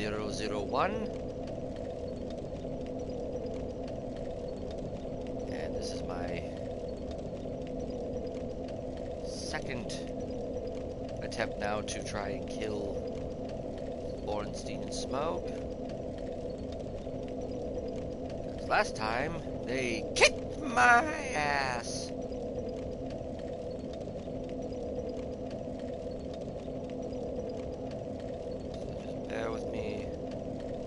GameWizard001. And this is my second attempt now to try and kill Ornstein and Smough. Last time, they kicked my ass. Just bear with me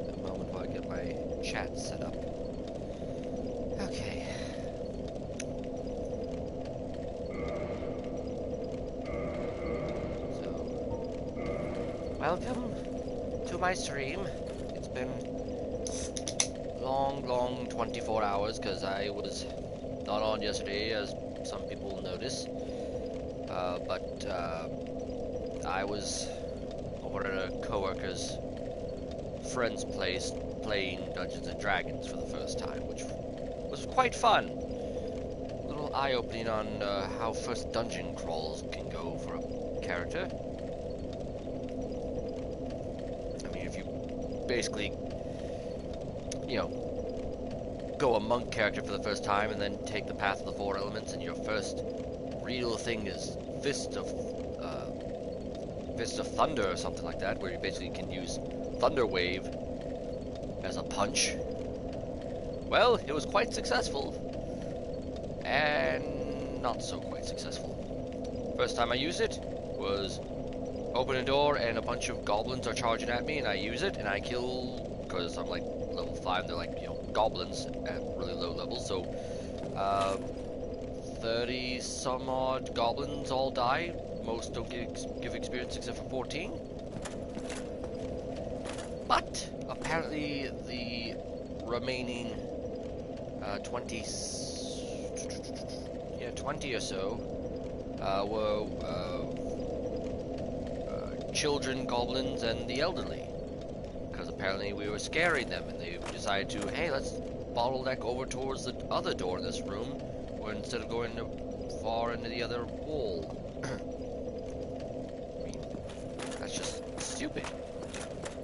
a moment while I get my chat set up. Okay. So, welcome to my stream. It's been long 24 hours because I was not on yesterday, as some people notice. But I was over at a coworker's friend's place playing Dungeons and Dragons for the first time, which was quite fun. A little eye-opening on how first dungeon crawls can go for a character. I mean, if you basically, you know, go a monk character for the first time and then take the path of the four elements, and your first real thing is Fist of Thunder or something like that, where you basically can use Thunder Wave as a punch. Well, it was quite successful, and not so quite successful. First time I used it was open a door and a bunch of goblins are charging at me, and I use it and I kill, because I'm like level 5, they're like, you know, goblins at really low levels, so 30 some odd goblins all die. Most don't give experience except for 14. But apparently the remaining 20 or so were children goblins and the elderly, because apparently we were scaring them, and they decided to, hey, let's bottleneck over towards the other door in this room, or instead of going far into the other wall. I mean, that's just stupid.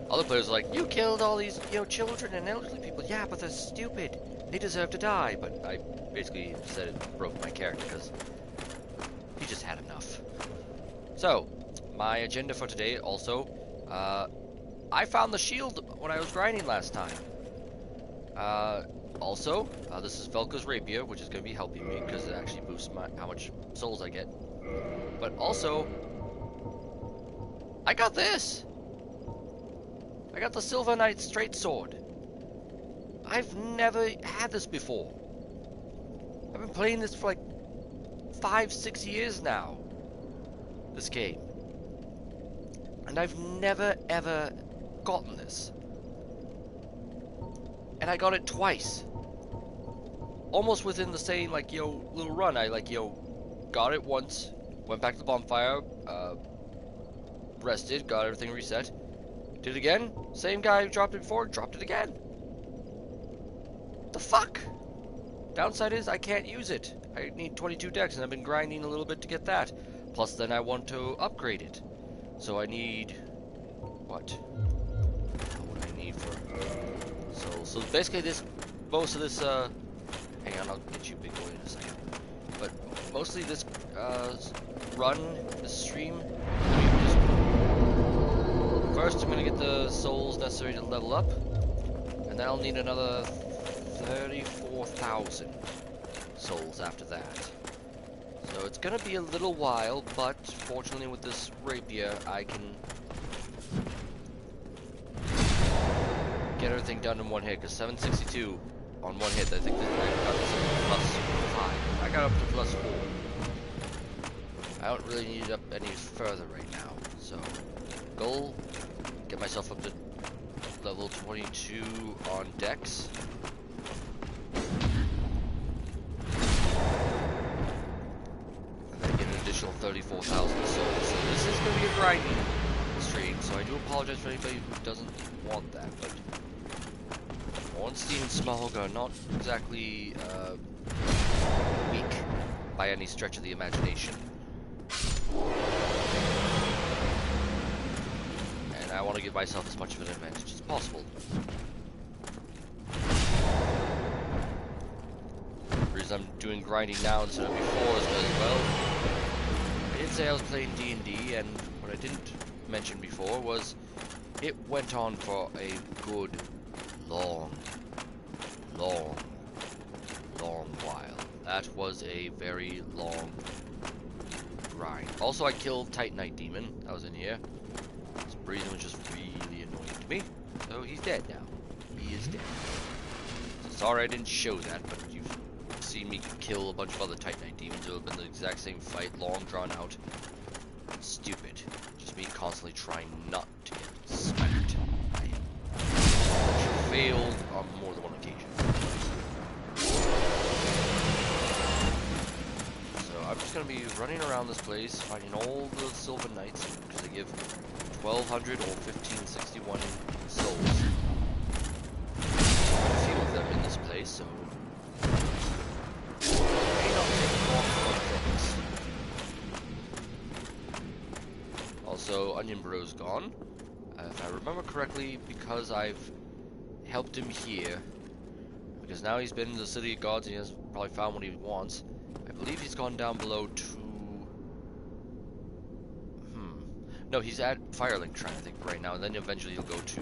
Other players are like, you killed all these, you know, children and elderly people. Yeah, but they're stupid. They deserve to die. But I basically said it broke my character because he just had enough. So, my agenda for today also, I found the shield when I was grinding last time. Also, this is Velka's rapier, which is going to be helping me because it actually boosts how much souls I get. But also, I got this. I got the Silver Knight straight sword. I've never had this before. I've been playing this for like 5-6 years now. This game. And I've never ever gotten this. And I got it twice. Almost within the same, like, little run. I, got it once, went back to the bonfire, rested, got everything reset. Did it again, same guy who dropped it before, dropped it again. What the fuck? Downside is I can't use it. I need 22 decks, and I've been grinding a little bit to get that. Plus, then I want to upgrade it. So I need... what? What do I need for... So basically most of this, hang on, I'll get you big boy in a second. But mostly this, this stream, first I'm gonna get the souls necessary to level up, and then I'll need another 34,000 souls after that. So it's gonna be a little while, but fortunately with this rapier, I can get everything done in one hit, because 762 on one hit, I think that I got this up to +5. I got up to +4. I don't really need it up any further right now, so goal, get myself up to level 22 on Dex. And then get an additional 34,000 souls. So this is going to be a grinding stream, so I do apologize for anybody who doesn't want that, but Ornstein and Smough are not exactly weak by any stretch of the imagination. And I want to give myself as much of an advantage as possible. The reason I'm doing grinding now instead of before is because, well, I did say I was playing D&D, and what I didn't mention before was it went on for a good long while. That was a very long grind. Also, I killed Titanite Demon. That was in here. His breathing was just really annoying to me. So he's dead now. He is dead. So sorry I didn't show that, but you've seen me kill a bunch of other Titanite Demons who have been the exact same fight, long drawn out. Stupid. Just me constantly trying not to get smacked. I failed on more than one occasion. I'm just going to be running around this place, finding all the Silver Knights, because they give 1,200 or 1,561 souls. Quite a few of them in this place, so may not take long for things. Also, Onion Bro's gone. If I remember correctly, because I've helped him here, because now he's been in the City of Gods and he has probably found what he wants. I believe he's gone down below to... No, he's at Firelink Shrine, I think, right now. And then eventually he'll go to...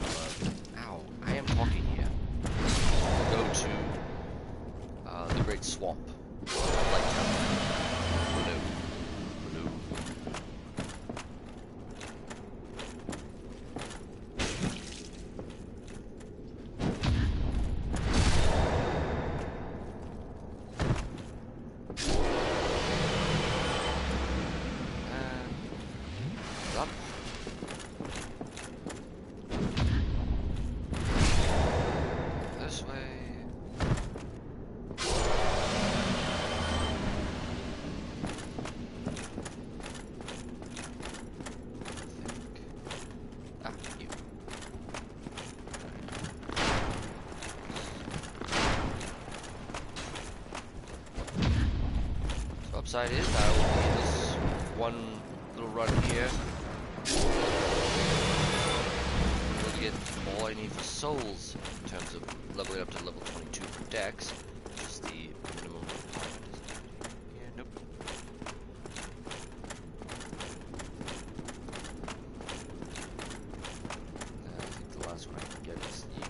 Ow, I am talking here. He'll go to... the Great Swamp. Light Town. Blue. Upside is, I will be this one little run here. Able to get all I need for souls in terms of leveling up to level 22 for Dex, which is the minimum requirement. Yeah, nope. I think the last one I can get is you.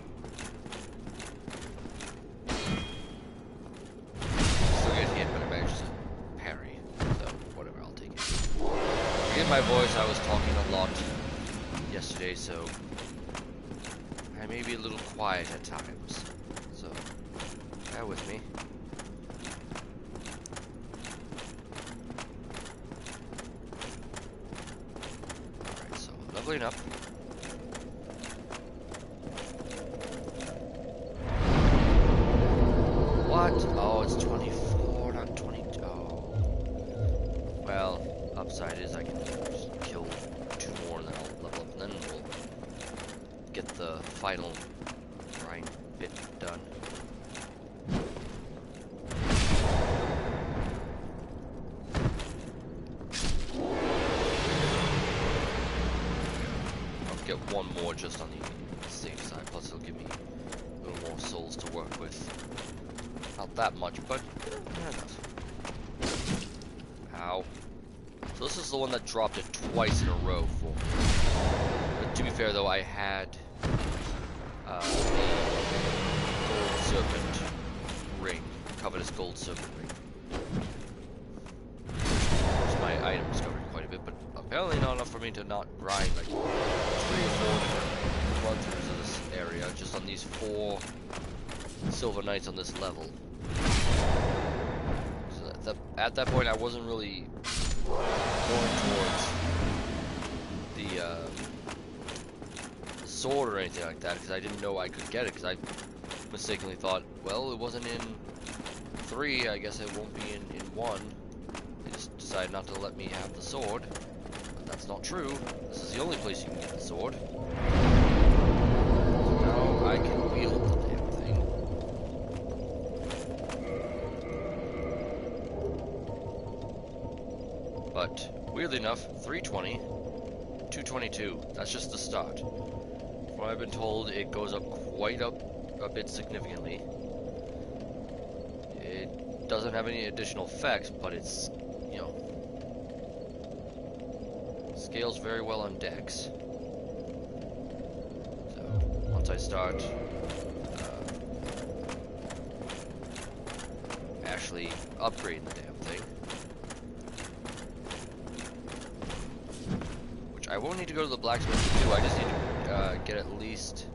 Still get hit, but I managed to parry, so whatever, I'll take it. Forgive my voice, I was talking a lot yesterday, so I may be a little quiet at times, so bear with me. Alright, so leveling up. What? Oh, it's 24, not 22. Oh. Well, upside is I can just kill 2 more and then I'll level up and then we'll get the final grind bit done. I'll get 1 more just on the safe side, plus it'll give me a little more souls to work with. Not that much, but enough. Ow. So this is the one that dropped it twice in a row for me. But to be fair though, I had the gold serpent ring, covetous gold serpent ring. Of course, my item discovered quite a bit, but apparently not enough for me to not grind like 3 or 4 different run-throughs of this area, just on these 4 Silver Knights on this level. So at that point, I wasn't really going towards the sword or anything like that, because I didn't know I could get it, because I mistakenly thought, well, it wasn't in 3, I guess it won't be in 1. They just decided not to let me have the sword, but that's not true. This is the only place you can get the sword. So now I can wield the damn thing. But weirdly enough, 320, 2 222. That's just the start. From what I've been told, it goes up quite a bit significantly. It doesn't have any additional effects, but it's, you know, scales very well on decks. So once I start actually upgrading the damn thing, which I won't need to go to the blacksmith to do. I just need to get at least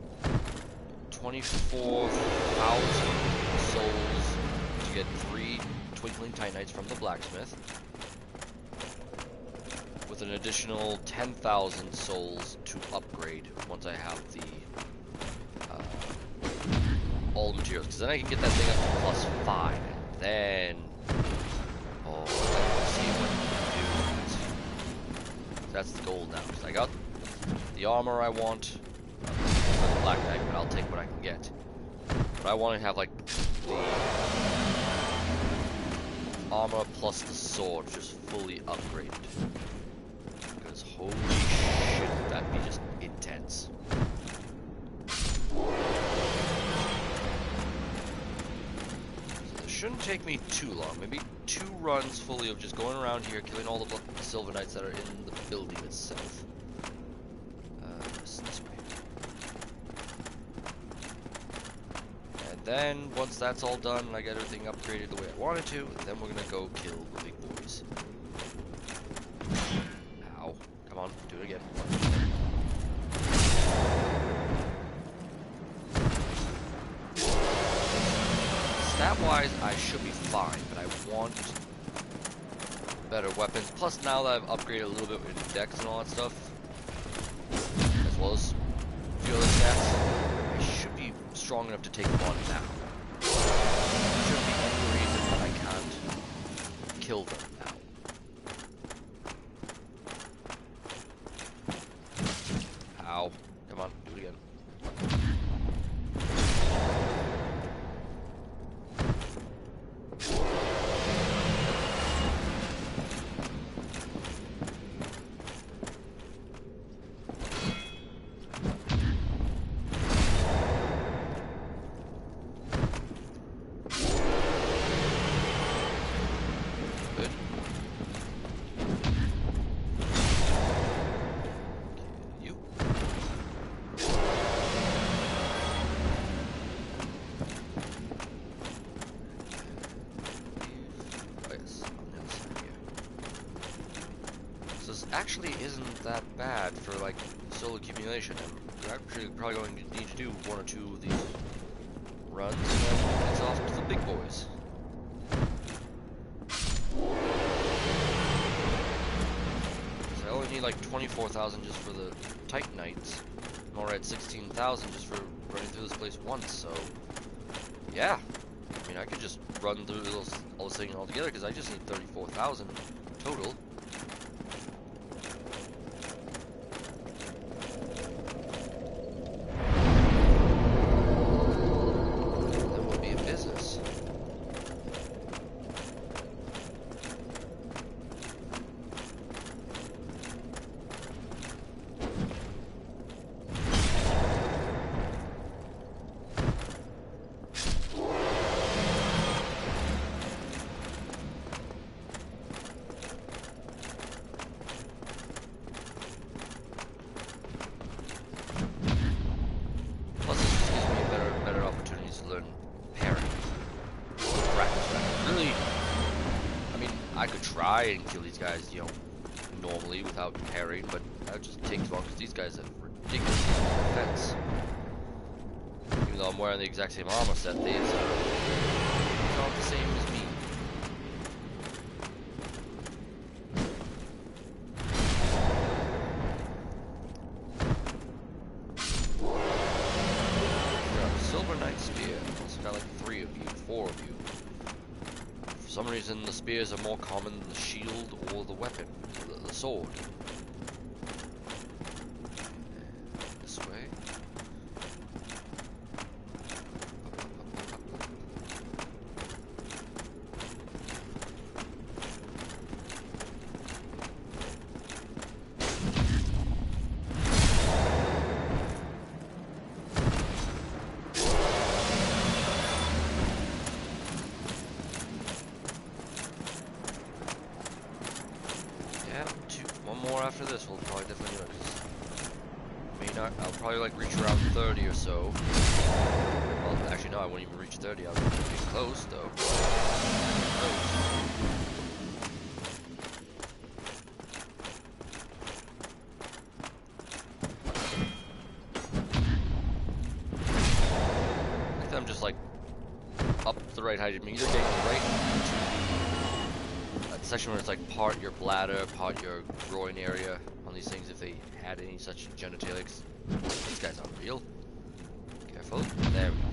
24,000 souls to get 3 twinkling titanites from the blacksmith, with an additional 10,000 souls to upgrade once I have the all the materials, because then I can get that thing up to +5, and then let's see what we can do. That's the goal now, because I got the armor I want for the Black Knight, but I'll take what I can get. But I want to have like the armor plus the sword just fully upgraded, because holy shit, that'd be just intense. Shouldn't take me too long, maybe 2 runs fully of just going around here, killing all the Silver Knights that are in the building itself. This way. And then, once that's all done, and I get everything upgraded the way I wanted to, then we're gonna go kill the big boys. Ow. Come on, do it again. Stat-wise, I should be fine, but I want better weapons. Plus, now that I've upgraded a little bit with decks and all that stuff, as well as a few other stats, I should be strong enough to take them on now. There shouldn't be any reason that I can't kill them now. Ow. Come on, do it again. Actually isn't that bad for like soul accumulation. I'm actually probably going to need to do 1 or 2 of these runs, and then it's off to the big boys. So I only need like 24,000 just for the Titanites, and we're at 16,000 just for running through this place once. So yeah, I mean I could just run through all this thing all together, because I just need 34,000 total. And kill these guys, you know, normally without parrying, but that would just take too long, because these guys have ridiculous defense. Even though I'm wearing the exact same armor set, these are not the same as me. Got a Silver Knight spear. Also got like 3 of you, 4 of you. For some reason, the spears are more common than the shield or the weapon, or the sword. This way. this, we'll probably definitely notice. May not, I'll probably like reach around 30 or so. Well, actually no, I won't even reach 30, I'll get close though. Close. I think I'm just like up the right height. I'm either getting right into the section where it's like part your bladder, part your groin area on these things if they had any such genitalia. These guys aren't real. Careful. There we go.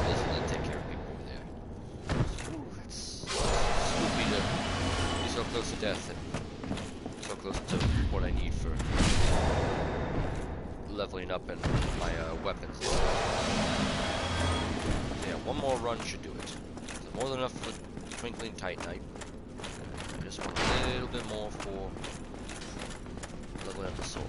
This and then take care of people over there. Ooh, that's spooky to be so close to death and so close to what I need for leveling up and my weapons. So yeah, one more run should do it. So more than enough for the Twinkling Titanite. I just want a little bit more for leveling up the sword.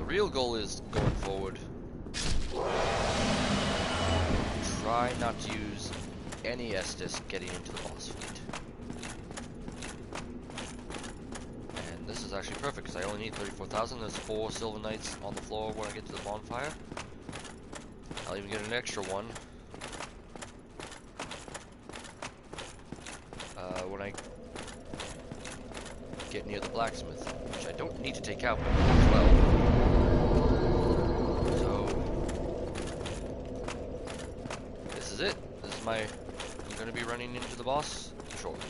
Real goal is going forward. Try not to use any Estus getting into the boss fleet. And this is actually perfect because I only need 34,000. There's 4 Silver Knights on the floor when I get to the bonfire. I'll even get an extra one when I get near the blacksmith, which I don't need to take out as well. This is it. This is I'm going to be running into the boss shortly.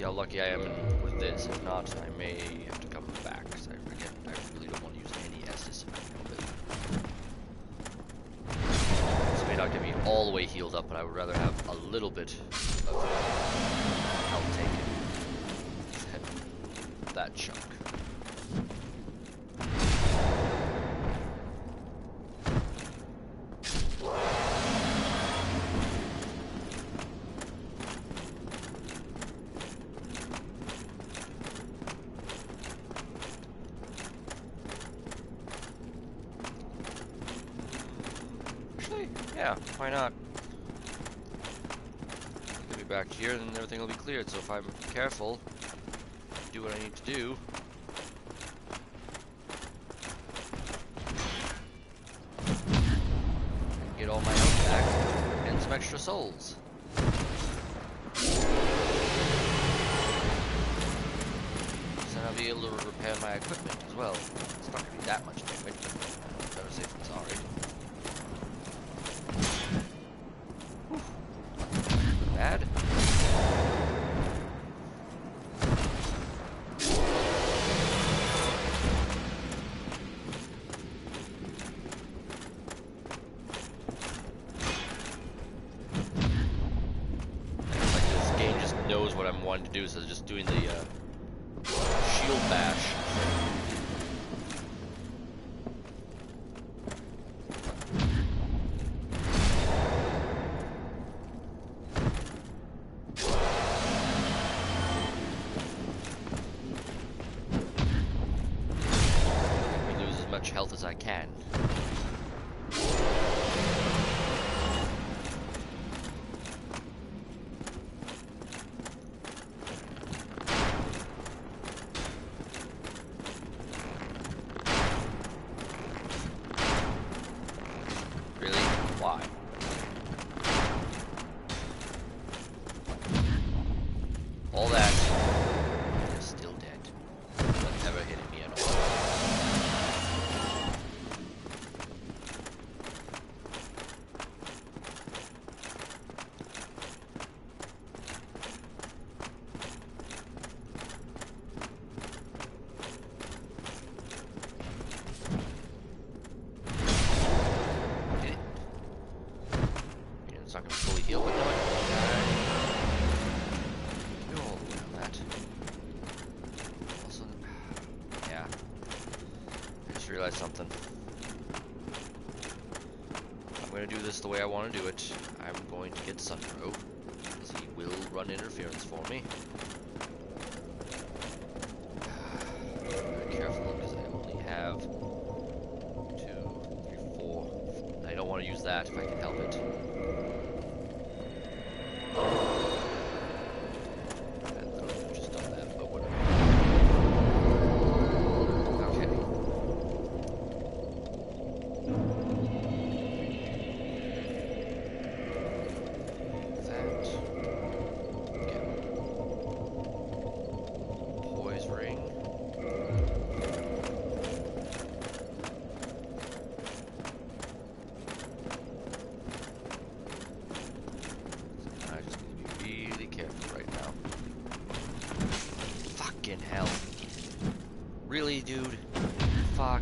How lucky I am with this. If not, I may have to come back. Because I really don't want to use any Estus if I can help it. This may not get me all the way healed up, but I would rather have a little bit of health taken than that chunk. Yeah, why not? Get me back here and everything will be cleared, so if I'm careful, do what I need to do. Get all my health back and some extra souls. So I'll be able to repair my equipment as well. It's not going to be that much damage, but better safe than sorry. Bad. Like this game just knows what I'm wanting to do, so just doing the shield bash. Health as I can. Really? Why? All that is still dead. But never gonna do this the way I want to do it. I'm going to get Smough, because he will run interference for me. Very careful, because I only have 2, 3, 4. I don't want to use that if I can help it. Hell. Really, dude? Fuck.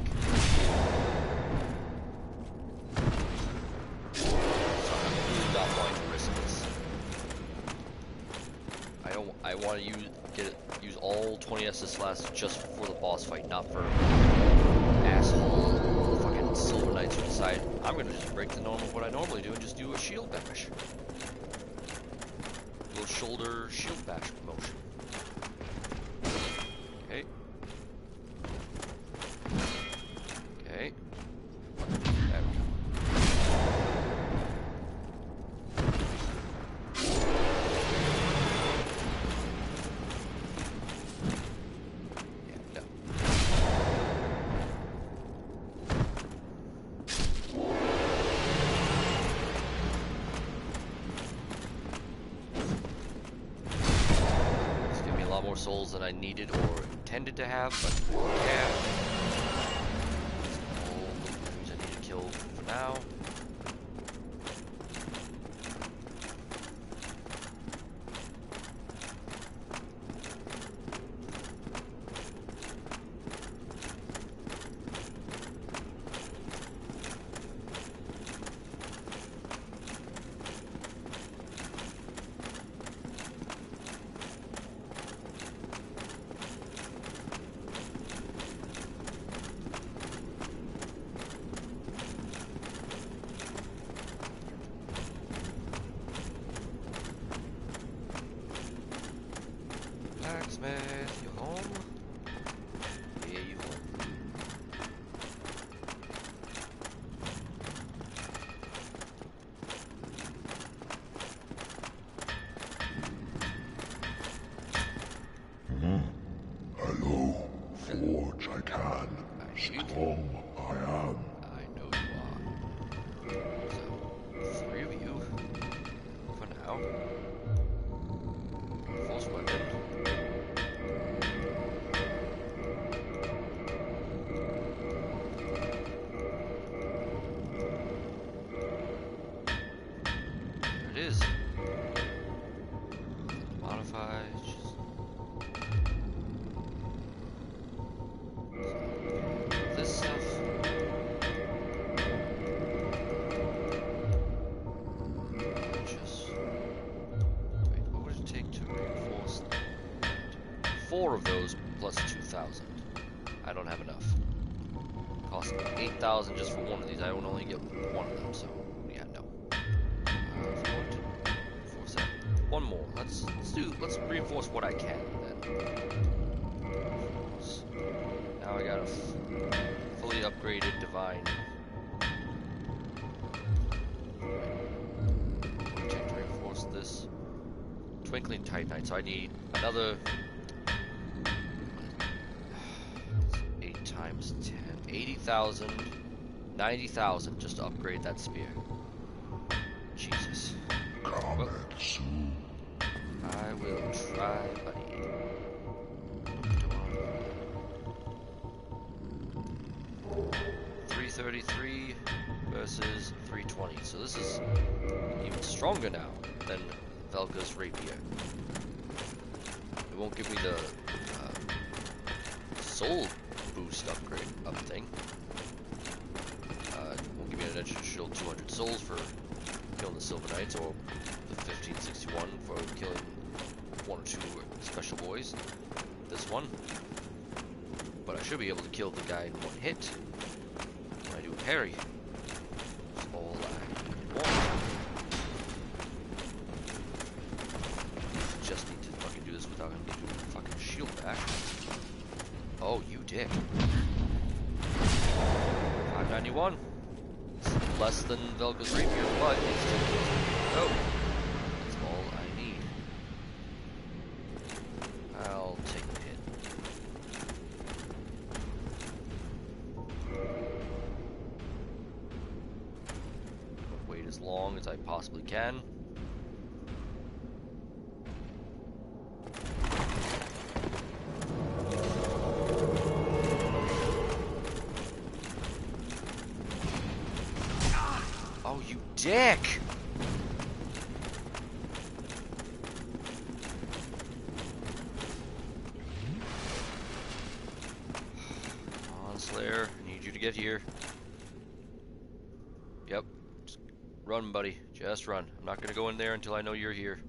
Sorry, I'm really not wanting to risk this. I want to use all 20 SS slash just for the boss fight, not for asshole fucking Silver Knights who decide I'm gonna just break the norm of what I normally do and just do a shield bash. A little shoulder shield bash motion. Okay. Okay. There we go. Yeah, no. It's giving me a lot more souls than I needed or intended to have, but yeah. That's all the enemies I need to kill for now. Blacksmith, you home? Yeah, you home. Hello, Forge, I can. Strong, I am. I know you are. So, 3 of you. For now. Force weapon. There it is. Modify. This stuff. Just. Wait, what would it take to reinforce that? 4 of those plus 2,000. I don't have enough. Cost 8,000 just for one of these. I would only get one of them, so yeah, no. If you want to reinforce that, one more. Let's reinforce what I can then. Reinforce. Now I got a fully upgraded divine. Take to reinforce this. Twinkling Titanite, so I need another 8 times 10. 80,000, 90,000 just to upgrade that spear. Jesus. Well, I will try, buddy. 333 versus 320. So this is even stronger now than Velka's rapier. It won't give me the soul boost upgrade up thing. It won't give me an additional 200 souls for killing the Silver Knights, or the 1561 for killing 1 or 2 special boys. This one. But I should be able to kill the guy in 1 hit when I do a parry. That's all I dick. 591. It's less than Velga's rapier, but it's still kills me. Oh, that's all I need. I'll take the hit. Wait as long as I possibly can. Oh, you dick! Come on, Slayer. I need you to get here. Yep. Just run, buddy. Just run. I'm not gonna go in there until I know you're here.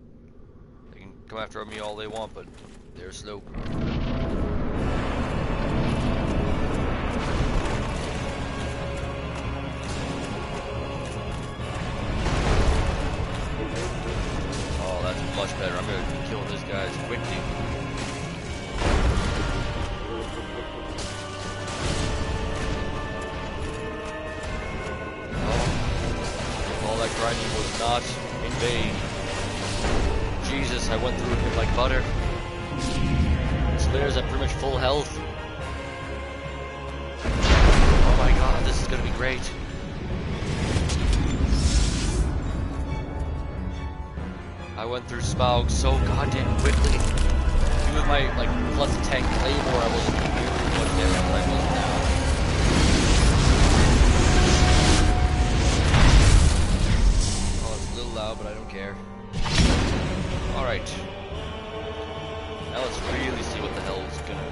They can come after me all they want, but they're slow. Much better. I'm gonna be killing this guy quickly. Oh, all that grinding was not in vain. Jesus, I went through him like butter. Slayer's at pretty much full health. Oh my god, this is gonna be great. I went through Smough so goddamn quickly. Even with my plus 10 claymore, I wasn't nearly as much damage as I was now. Oh, it's a little loud, but I don't care. Alright. Now let's really see what the hell is gonna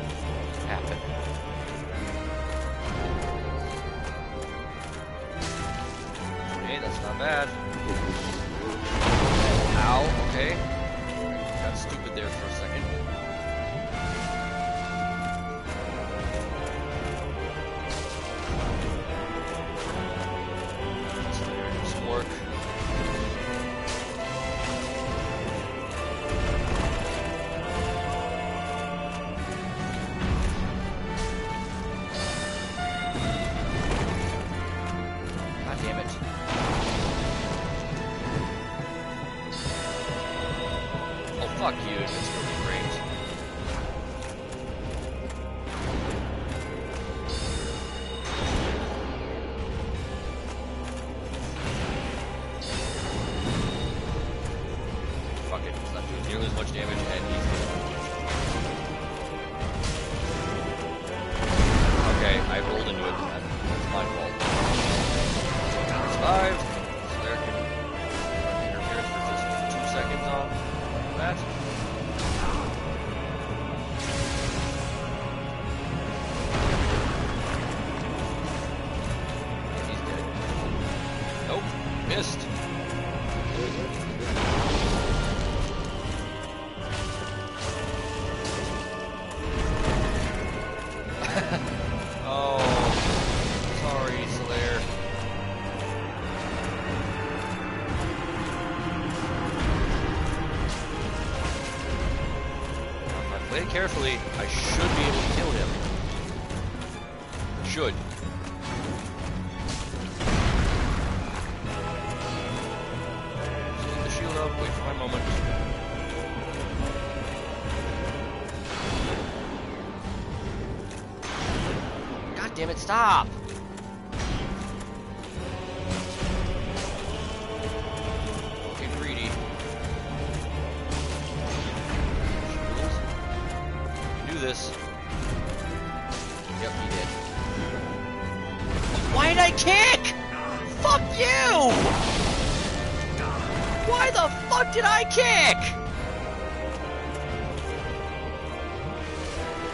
happen. Okay, that's not bad. Ow, okay. Got stupid there for a second. Some work. God damn it. Fuck you, it's really great. Fuck it, it's not doing nearly as much damage, and he's okay, I rolled into it, that's my fault. Survived. Slayer can interference for just 2 seconds on that. He's dead. Nope, missed. Oh, sorry, Slayer. Play it carefully, I should be able to kill him. Should. Just get the shield up, wait for my moment. God damn it, stop! Okay, greedy. This. Yep, he did. Why did I kick? Fuck you! Why the fuck did I kick?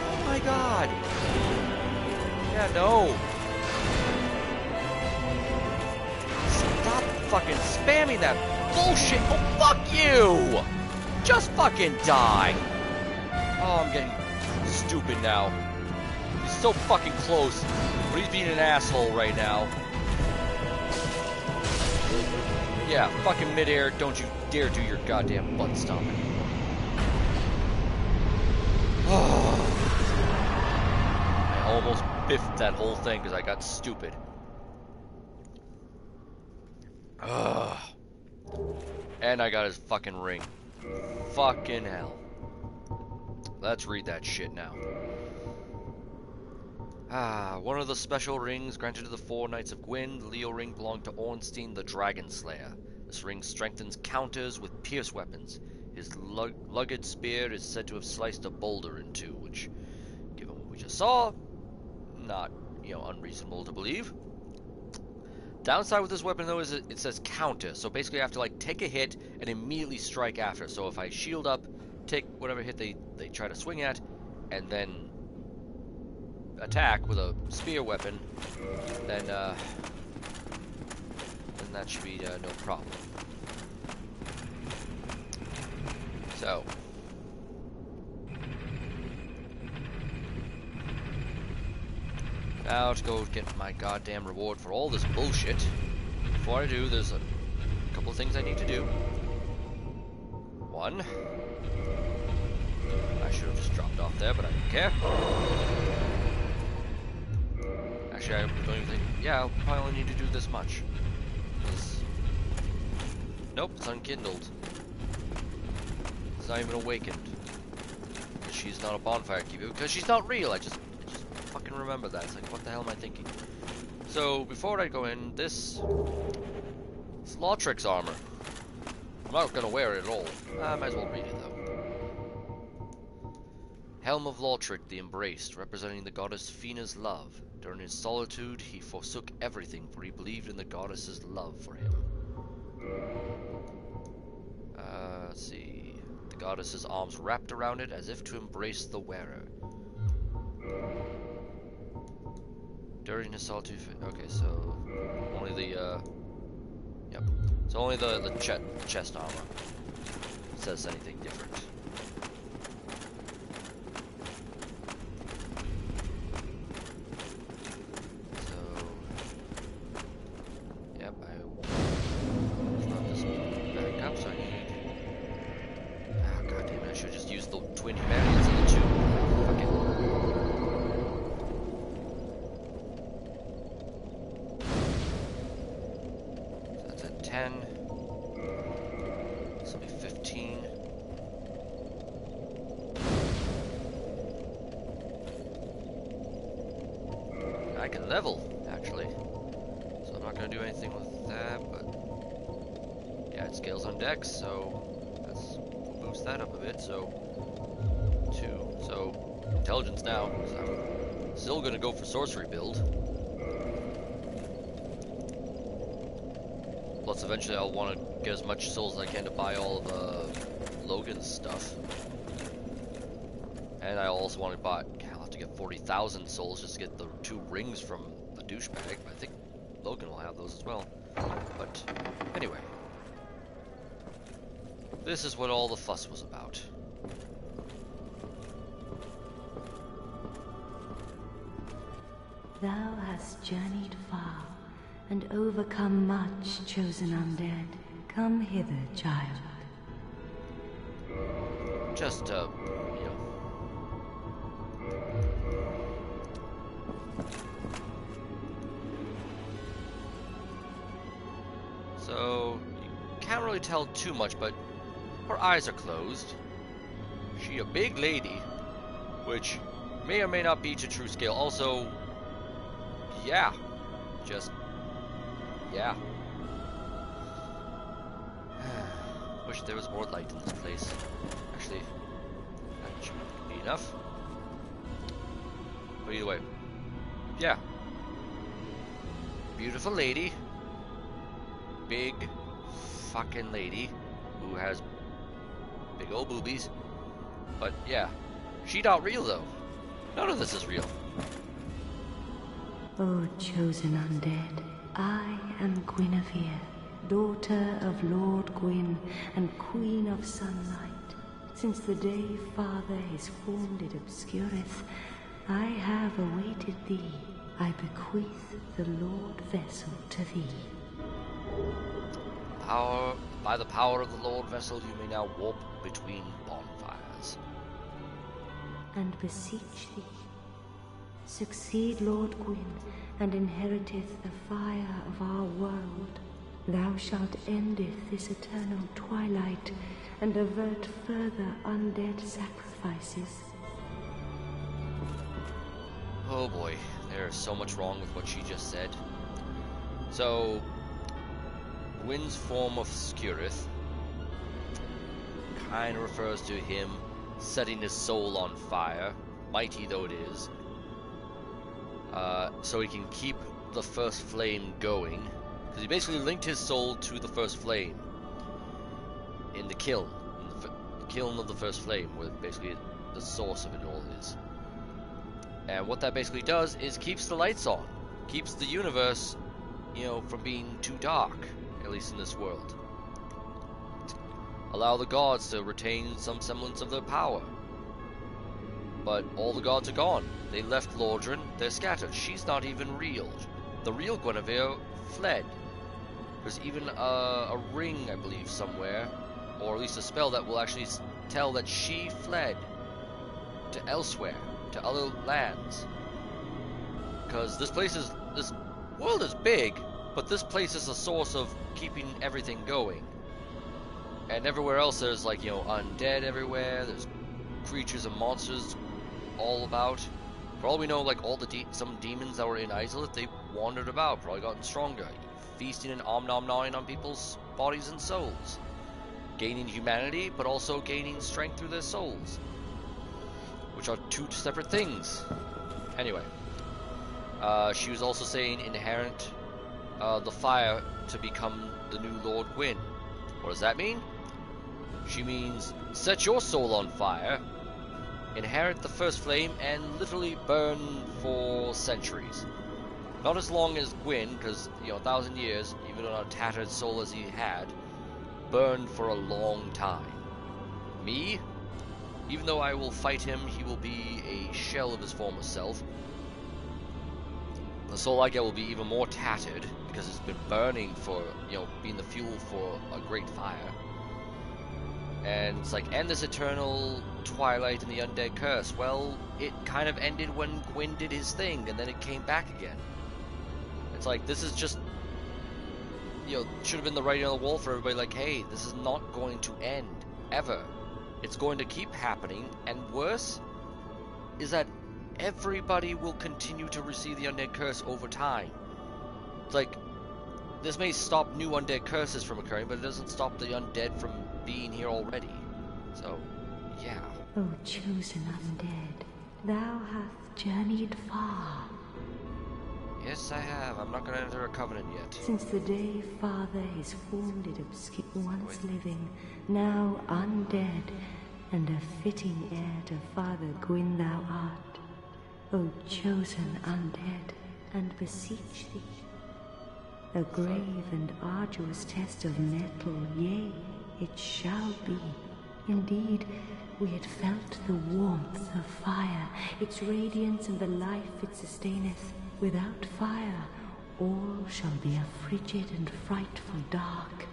Oh my god. Yeah, no. Stop fucking spamming that bullshit. Oh, fuck you! Just fucking die. Oh, I'm getting stupid now. He's so fucking close, but he's being an asshole right now. Yeah, fucking midair, don't you dare do your goddamn butt stomping. I almost biffed that whole thing because I got stupid. Ugh. And I got his fucking ring. Fucking hell. Let's read that shit now. One of the special rings granted to the 4 Knights of Gwyn. The Leo ring belonged to Ornstein the Dragon Slayer. This ring strengthens counters with pierce weapons. His lugged spear is said to have sliced a boulder in two, which, given what we just saw, not, unreasonable to believe. Downside with this weapon, though, is it says counter, so basically I have to, like, take a hit and immediately strike after. So if I shield up, take whatever hit they try to swing at, and then attack with a spear weapon, then that should be no problem. So, now to go get my goddamn reward for all this bullshit. Before I do, there's a couple of things I need to do. One, I should have just dropped off there, but I don't care. Actually, I don't even think. Yeah, I'll probably only need to do this much. Nope, it's unkindled. It's not even awakened. She's not a bonfire keeper because she's not real. I just fucking remember that. It's like, what the hell am I thinking? So before I go in, this Lautric's armor. I'm not gonna wear it at all. I might as well read it though. Helm of Lautric the Embraced, representing the goddess Fina's love. During his solitude, he forsook everything, for he believed in the goddess's love for him. Let's see. The goddess's arms wrapped around it as if to embrace the wearer. During his solitude. Okay, so only the yep. So only the chest armor says anything different. I can level, actually. So I'm not going to do anything with that, but yeah, it scales on dex, so let's boost that up a bit. So 2. So intelligence now, because I'm still going to go for sorcery build. Plus, eventually I'll want to get as much souls as I can to buy all of Logan's stuff. And I also want to buy, I'll have to get 40,000 souls just to get the 2 rings from the douchebag. I think Logan will have those as well. But anyway, this is what all the fuss was about. Thou hast journeyed far and overcome much, chosen undead. Come hither, child. Just, So, you can't really tell too much, but her eyes are closed. She a big lady, which may or may not be to true scale. Also, yeah, yeah. Wish there was more light in this place. Actually, that should be enough. But either way, yeah. Beautiful lady. Big fucking lady who has big old boobies. But yeah, she not real though. None of this is real. O chosen undead, I am Guinevere, daughter of Lord Gwyn and Queen of Sunlight. Since the day Father his form did obscureth, I have awaited thee. I bequeath the Lord Vessel to thee. By the power of the Lord Vessel, you may now warp between bonfires. And beseech thee, succeed Lord Gwyn, and inheriteth the fire of our world. Thou shalt endeth this eternal twilight, and avert further undead sacrifices. Oh boy, there's so much wrong with what she just said. So, Gwyn's form of Skirith kind of refers to him setting his soul on fire, mighty though it is, so he can keep the first flame going, because he basically linked his soul to the first flame in the kiln, the kiln of the first flame, where basically the source of it all is. And what that basically does is keeps the lights on, keeps the universe, you know, from being too dark, at least in this world. Allow the gods to retain some semblance of their power. But all the gods are gone. They left Lordran, they're scattered. She's not even real. The real Guinevere fled. There's even a ring, I believe, somewhere, or at least a spell that will actually tell that she fled to elsewhere, to other lands. Because this world is big, but this place is a source of keeping everything going. And everywhere else there's, like, you know, undead everywhere, there's creatures and monsters all about. For all we know, like, all the some demons that were in Izalith, they wandered about, probably gotten stronger, feasting and om-nom-gnawing on people's bodies and souls. Gaining humanity, but also gaining strength through their souls, which are two separate things. Anyway, she was also saying inherent the fire to become the new Lord Gwyn. What does that mean? She means set your soul on fire, inherit the first flame, and literally burn for centuries. Not as long as Gwyn, because, you know, 1,000 years, even on a tattered soul as he had, burned for a long time. Me? Even though I will fight him, he will be a shell of his former self. The soul I get will be even more tattered, because it's been burning for, you know, being the fuel for a great fire. And it's like, end this eternal twilight and the undead curse. Well, it kind of ended when Gwyn did his thing, and then it came back again. It's like, this is just, you know, should have been the writing on the wall for everybody, like, hey, this is not going to end, ever. It's going to keep happening, and worse is that everybody will continue to receive the undead curse over time. It's like, this may stop new undead curses from occurring, but it doesn't stop the undead from being here already. So, yeah. O chosen undead, thou hast journeyed far. Yes, I have. I'm not going to enter a covenant yet. Since the day Father his wounded obscure, once living, now undead, and a fitting heir to Father Gwyn thou art. O chosen undead, and beseech thee. A grave and arduous test of metal, yea, it shall be. Indeed, we had felt the warmth of fire, its radiance and the life it sustaineth. Without fire, all shall be a frigid and frightful dark.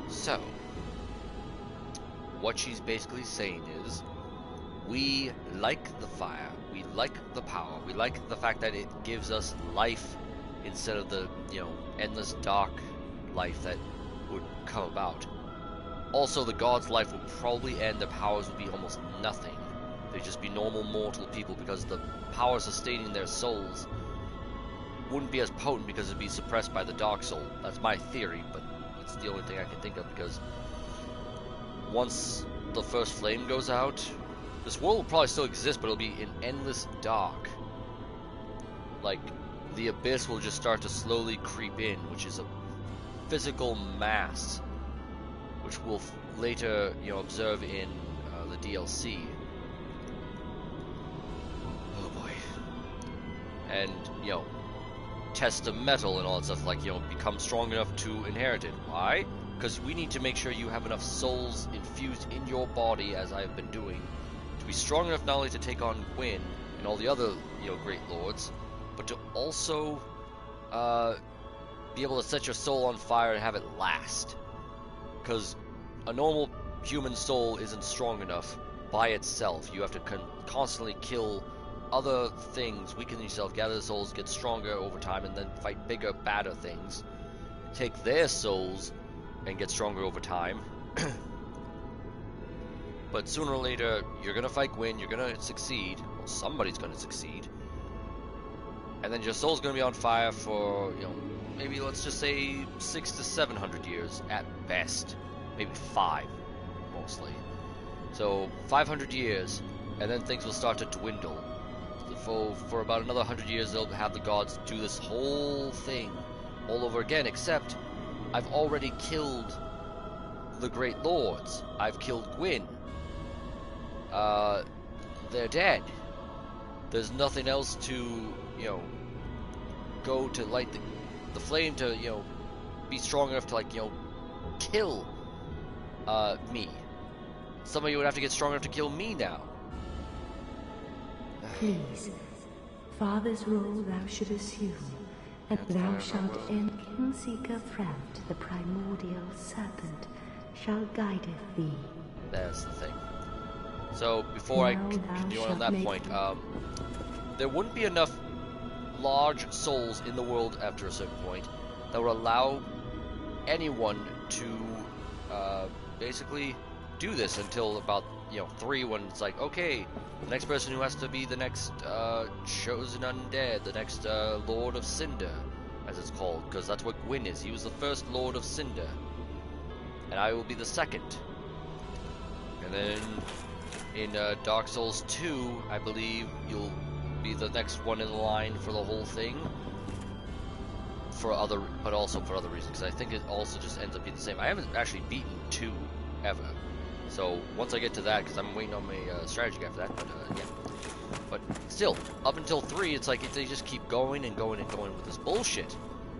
So, what she's basically saying is, we like the fire, we like the power, we like the fact that it gives us life instead of the, you know, endless dark life that would come about. Also, the gods' life would probably end, their powers would be almost nothing. They'd just be normal mortal people, because the power sustaining their souls wouldn't be as potent because it'd be suppressed by the dark soul. That's my theory, but it's the only thing I can think of, because once the first flame goes out, this world will probably still exist, but it'll be in endless dark. Like, the abyss will just start to slowly creep in, which is a physical mass, which we'll later, you know, observe in the DLC. Oh boy. And, you know, test the metal and all that stuff, like, you know, become strong enough to inherit it. Why? Because we need to make sure you have enough souls infused in your body, as I've been doing, to be strong enough not only to take on Gwyn and all the other, you know, great lords, but to also be able to set your soul on fire and have it last. Because a normal human soul isn't strong enough by itself. You have to constantly kill other things, weaken yourself, gather the souls, get stronger over time, and then fight bigger, badder things. Take their souls and get stronger over time. But sooner or later, you're gonna fight Gwyn, you're gonna succeed, or somebody's gonna succeed. And then your soul's gonna be on fire for, you know, maybe let's just say 600 to 700 years at best. Maybe 5, mostly. So 500 years, and then things will start to dwindle. For about another 100 years, they'll have the gods do this whole thing all over again, except I've already killed the Great Lords. I've killed Gwyn. They're dead. There's nothing else to, you know, go to light the flame to, you know, be strong enough to, like, you know, kill me. Somebody would have to get strong enough to kill me now. Please, Father's role thou should assume, and thou shalt end Kingseeker Framt, the primordial serpent, shall guideth thee. That's the thing. So, before I continue on that point, there wouldn't be enough large souls in the world after a certain point that would allow anyone to basically do this until about, you know, 3, when it's like, okay, the next person who has to be the next chosen undead, the next Lord of Cinder, as it's called, because that's what Gwyn is. He was the first Lord of Cinder, and I will be the second. And then in Dark Souls 2, I believe you'll be the next one in line for the whole thing, but also for other reasons, because I think it also just ends up being the same. I haven't actually beaten 2 ever. So once I get to that, because I'm waiting on my strategy after that, but yeah. But still, up until 3, it's like they just keep going and going and going with this bullshit.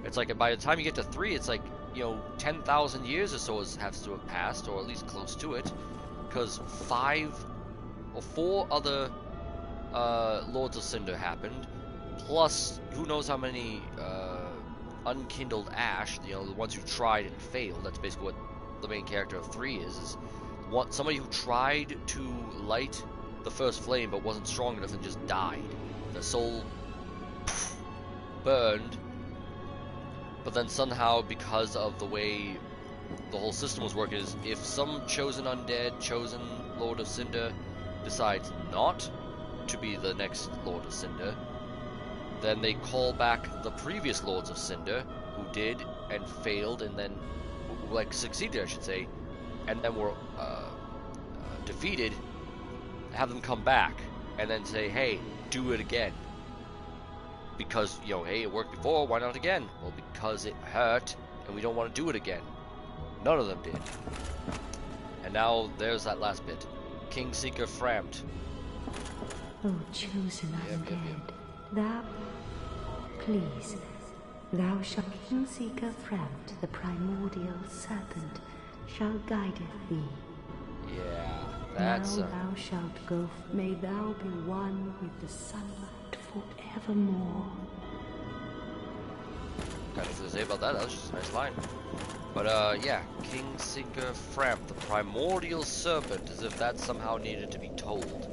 It's like by the time you get to 3, it's like, you know, 10,000 years or so has to have passed, or at least close to it, because 5 or 4 other Lords of Cinder happened, plus who knows how many unkindled ash, you know, the ones who tried and failed. That's basically what the main character of 3 is somebody who tried to light the first flame but wasn't strong enough and just died. Their soul burned, but then somehow, because of the way the whole system was working, is if some chosen undead, chosen Lord of Cinder decides not to be the next Lord of Cinder, then they call back the previous Lords of Cinder who did and failed, and then like succeeded, I should say, and then were defeated, have them come back and then say, hey, do it again, because, you know, hey, it worked before, why not again? Well, because it hurt and we don't want to do it again. None of them did. And now there's that last bit. Kingseeker Framt. O chosen undead, thou, please, thou shalt Kingseeker Framt, the primordial serpent, shall guideth thee. Yeah, that's now thou shalt go, may thou be one with the sunlight forevermore. Got anything to say about that? That was just a nice line. But yeah, Kingseeker Framt, the primordial serpent, as if that somehow needed to be told,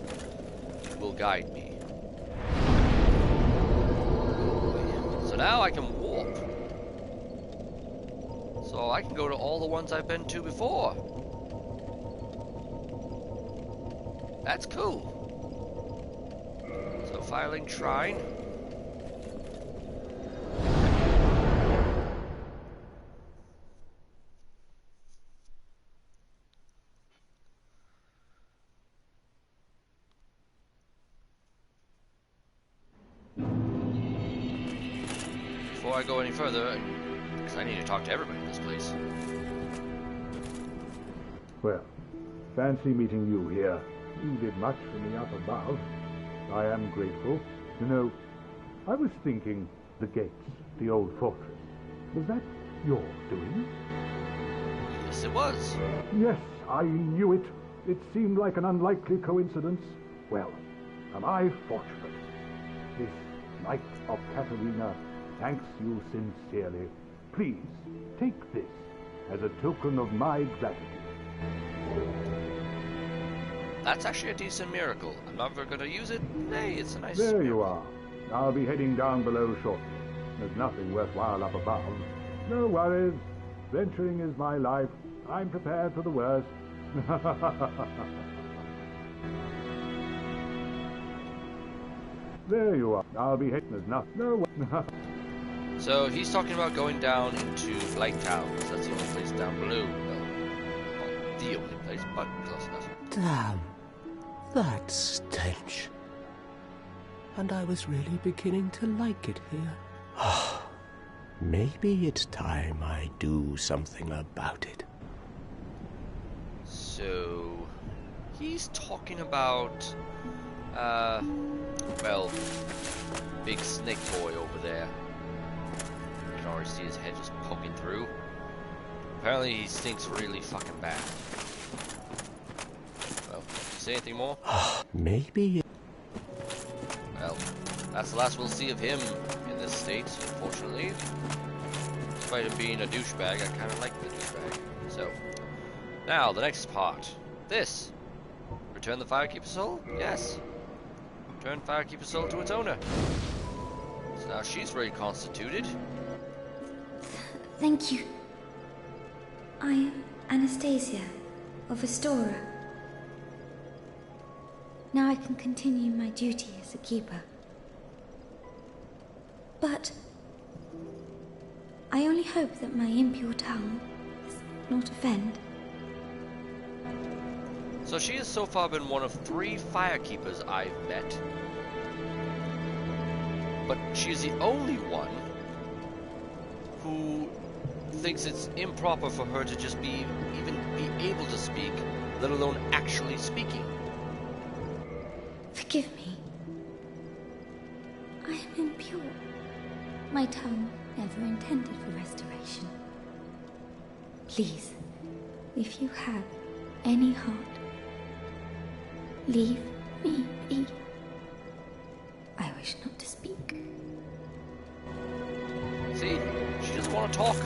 will guide me. So now I can warp. So I can go to all the ones I've been to before. That's cool. So Firelink Shrine. Before I go any further, because I need to talk to everybody in this place. Well, fancy meeting you here. You did much for me up above. I am grateful. You know, I was thinking the gates, the old fortress. Was that your doing? Yes, it was. Yes, I knew it. It seemed like an unlikely coincidence. Well, am I fortunate? This Knight of Katarina thanks you sincerely. Please, take this as a token of my gratitude. that's actually a decent miracle. I'm never gonna use it. Hey, it's a nice There miracle. you are. I'll be heading down below shortly. There's nothing worthwhile up above. No worries. Venturing is my life. I'm prepared for the worst. There you are. I'll be heading. There's nothing. No. So he's talking about going down into Blight Town, because that's the only place down below. Well, the only place, but close enough. Damn, that stench. And I was really beginning to like it here. Maybe it's time I do something about it. So he's talking about, well, big snake boy over there. You can already see his head just poking through. Apparently he stinks really fucking bad. Well, say anything more? Maybe Well, that's the last we'll see of him in this state, unfortunately. Despite him being a douchebag, I kind of like the douchebag. So, now, the next part. This. Return the Firekeeper Soul? Yes. Return Firekeeper Soul to its owner. So now she's reconstituted. Thank you. I am Anastasia of Astora. Now I can continue my duty as a keeper. But I only hope that my impure tongue does not offend. So she has so far been one of 3 Firekeepers I've met. But she's the only one who thinks it's improper for her to just even be able to speak, let alone actually speaking. Forgive me. I am impure. My tongue never intended for restoration. Please, if you have any heart, leave me be. I wish not to speak. See, she doesn't want to talk.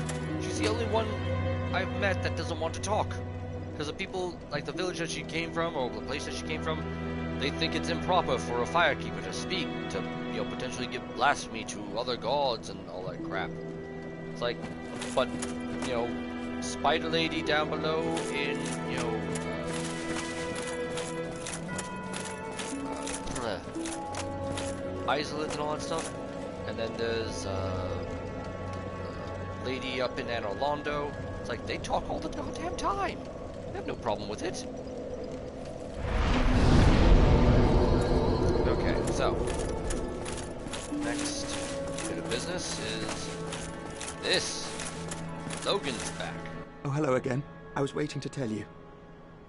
She's the only one I've met that doesn't want to talk. Because the people, like the village that she came from, or the place that she came from, they think it's improper for a Firekeeper to speak, to, you know, potentially give blasphemy to other gods and all that crap. It's like, but, you know, Spider Lady down below in, you know, Isolate and all that stuff. And then there's, lady up in Anor Londo. It's like, they talk all the goddamn time. I have no problem with it. Okay, so next bit of business is this. Logan's back. Oh, hello again. I was waiting to tell you.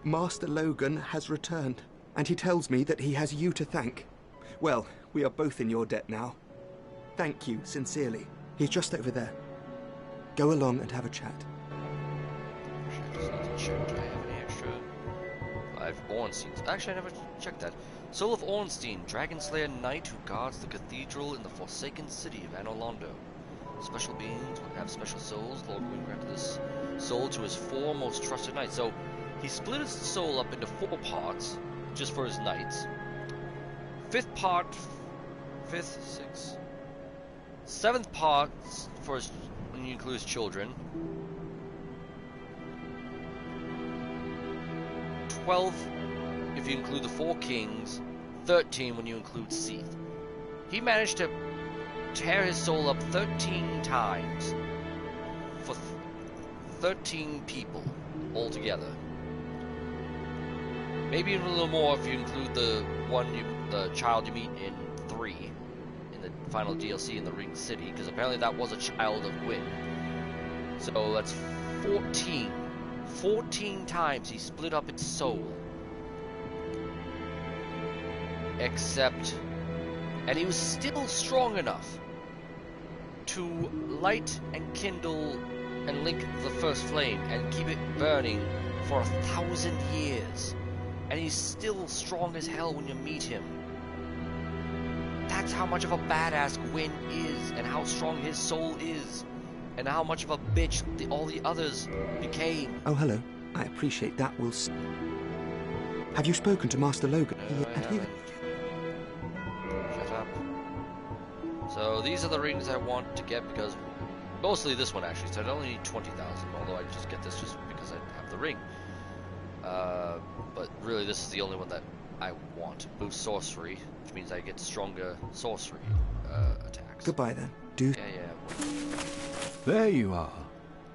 Master Logan has returned, and he tells me that he has you to thank. Well, we are both in your debt now. Thank you, sincerely. He's just over there. Go along and have a chat. I just need to check. Do I have any extra? 5 Ornsteins. Actually, I never checked that. Soul of Ornstein, Dragon Slayer Knight who guards the cathedral in the Forsaken City of Anor Londo. Special beings will have special souls. Lord Gwyn granted this soul to his 4 most trusted knights. So, he split his soul up into 4 parts, just for his knights. 5th part, 5th, 6th, 7th part for his, when you include his children. 12 if you include the 4 kings, 13 when you include Seath. He managed to tear his soul up 13 times for 13 people altogether. Maybe even a little more if you include the child you meet in 3 in the final DLC in the Ring City, because apparently that was a child of Gwyn. So that's 14. 14 times he split up its soul. And he was still strong enough to light and kindle and link the first flame and keep it burning for 1,000 years. And he's still strong as hell when you meet him. That's how much of a badass Gwyn is, and how strong his soul is, and how much of a bitch all the others became. Oh, hello. I appreciate that. Have you spoken to Master Logan? No, I haven't. Shut up. So these are the rings I want to get because mostly this one actually. So I only need 20,000. Although I just get this just because I have the ring. But really, this is the only one that I want. Boost sorcery, which means I get stronger sorcery attacks. Goodbye then. Yeah. There you are.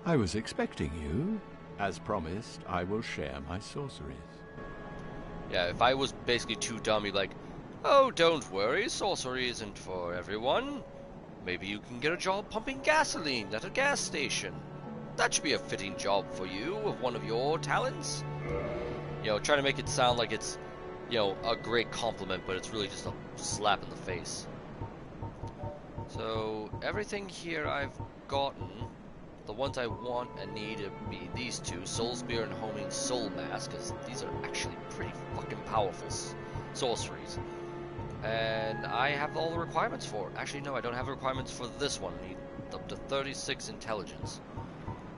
I was expecting you. As promised, I will share my sorceries. Yeah, if I was basically too dumb, you'd like, oh, don't worry, sorcery isn't for everyone. Maybe you can get a job pumping gasoline at a gas station. That should be a fitting job for you with one of your talents. You know, trying to make it sound like it's, you know, a great compliment, but it's really just a slap in the face. So, everything here I've gotten, the ones I want and need to be these two, Soul Spear and Homing Soul Mask, because these are actually pretty fucking powerful sorceries. And I have all the requirements for it. Actually, no, I don't have requirements for this one. I need up to 36 intelligence.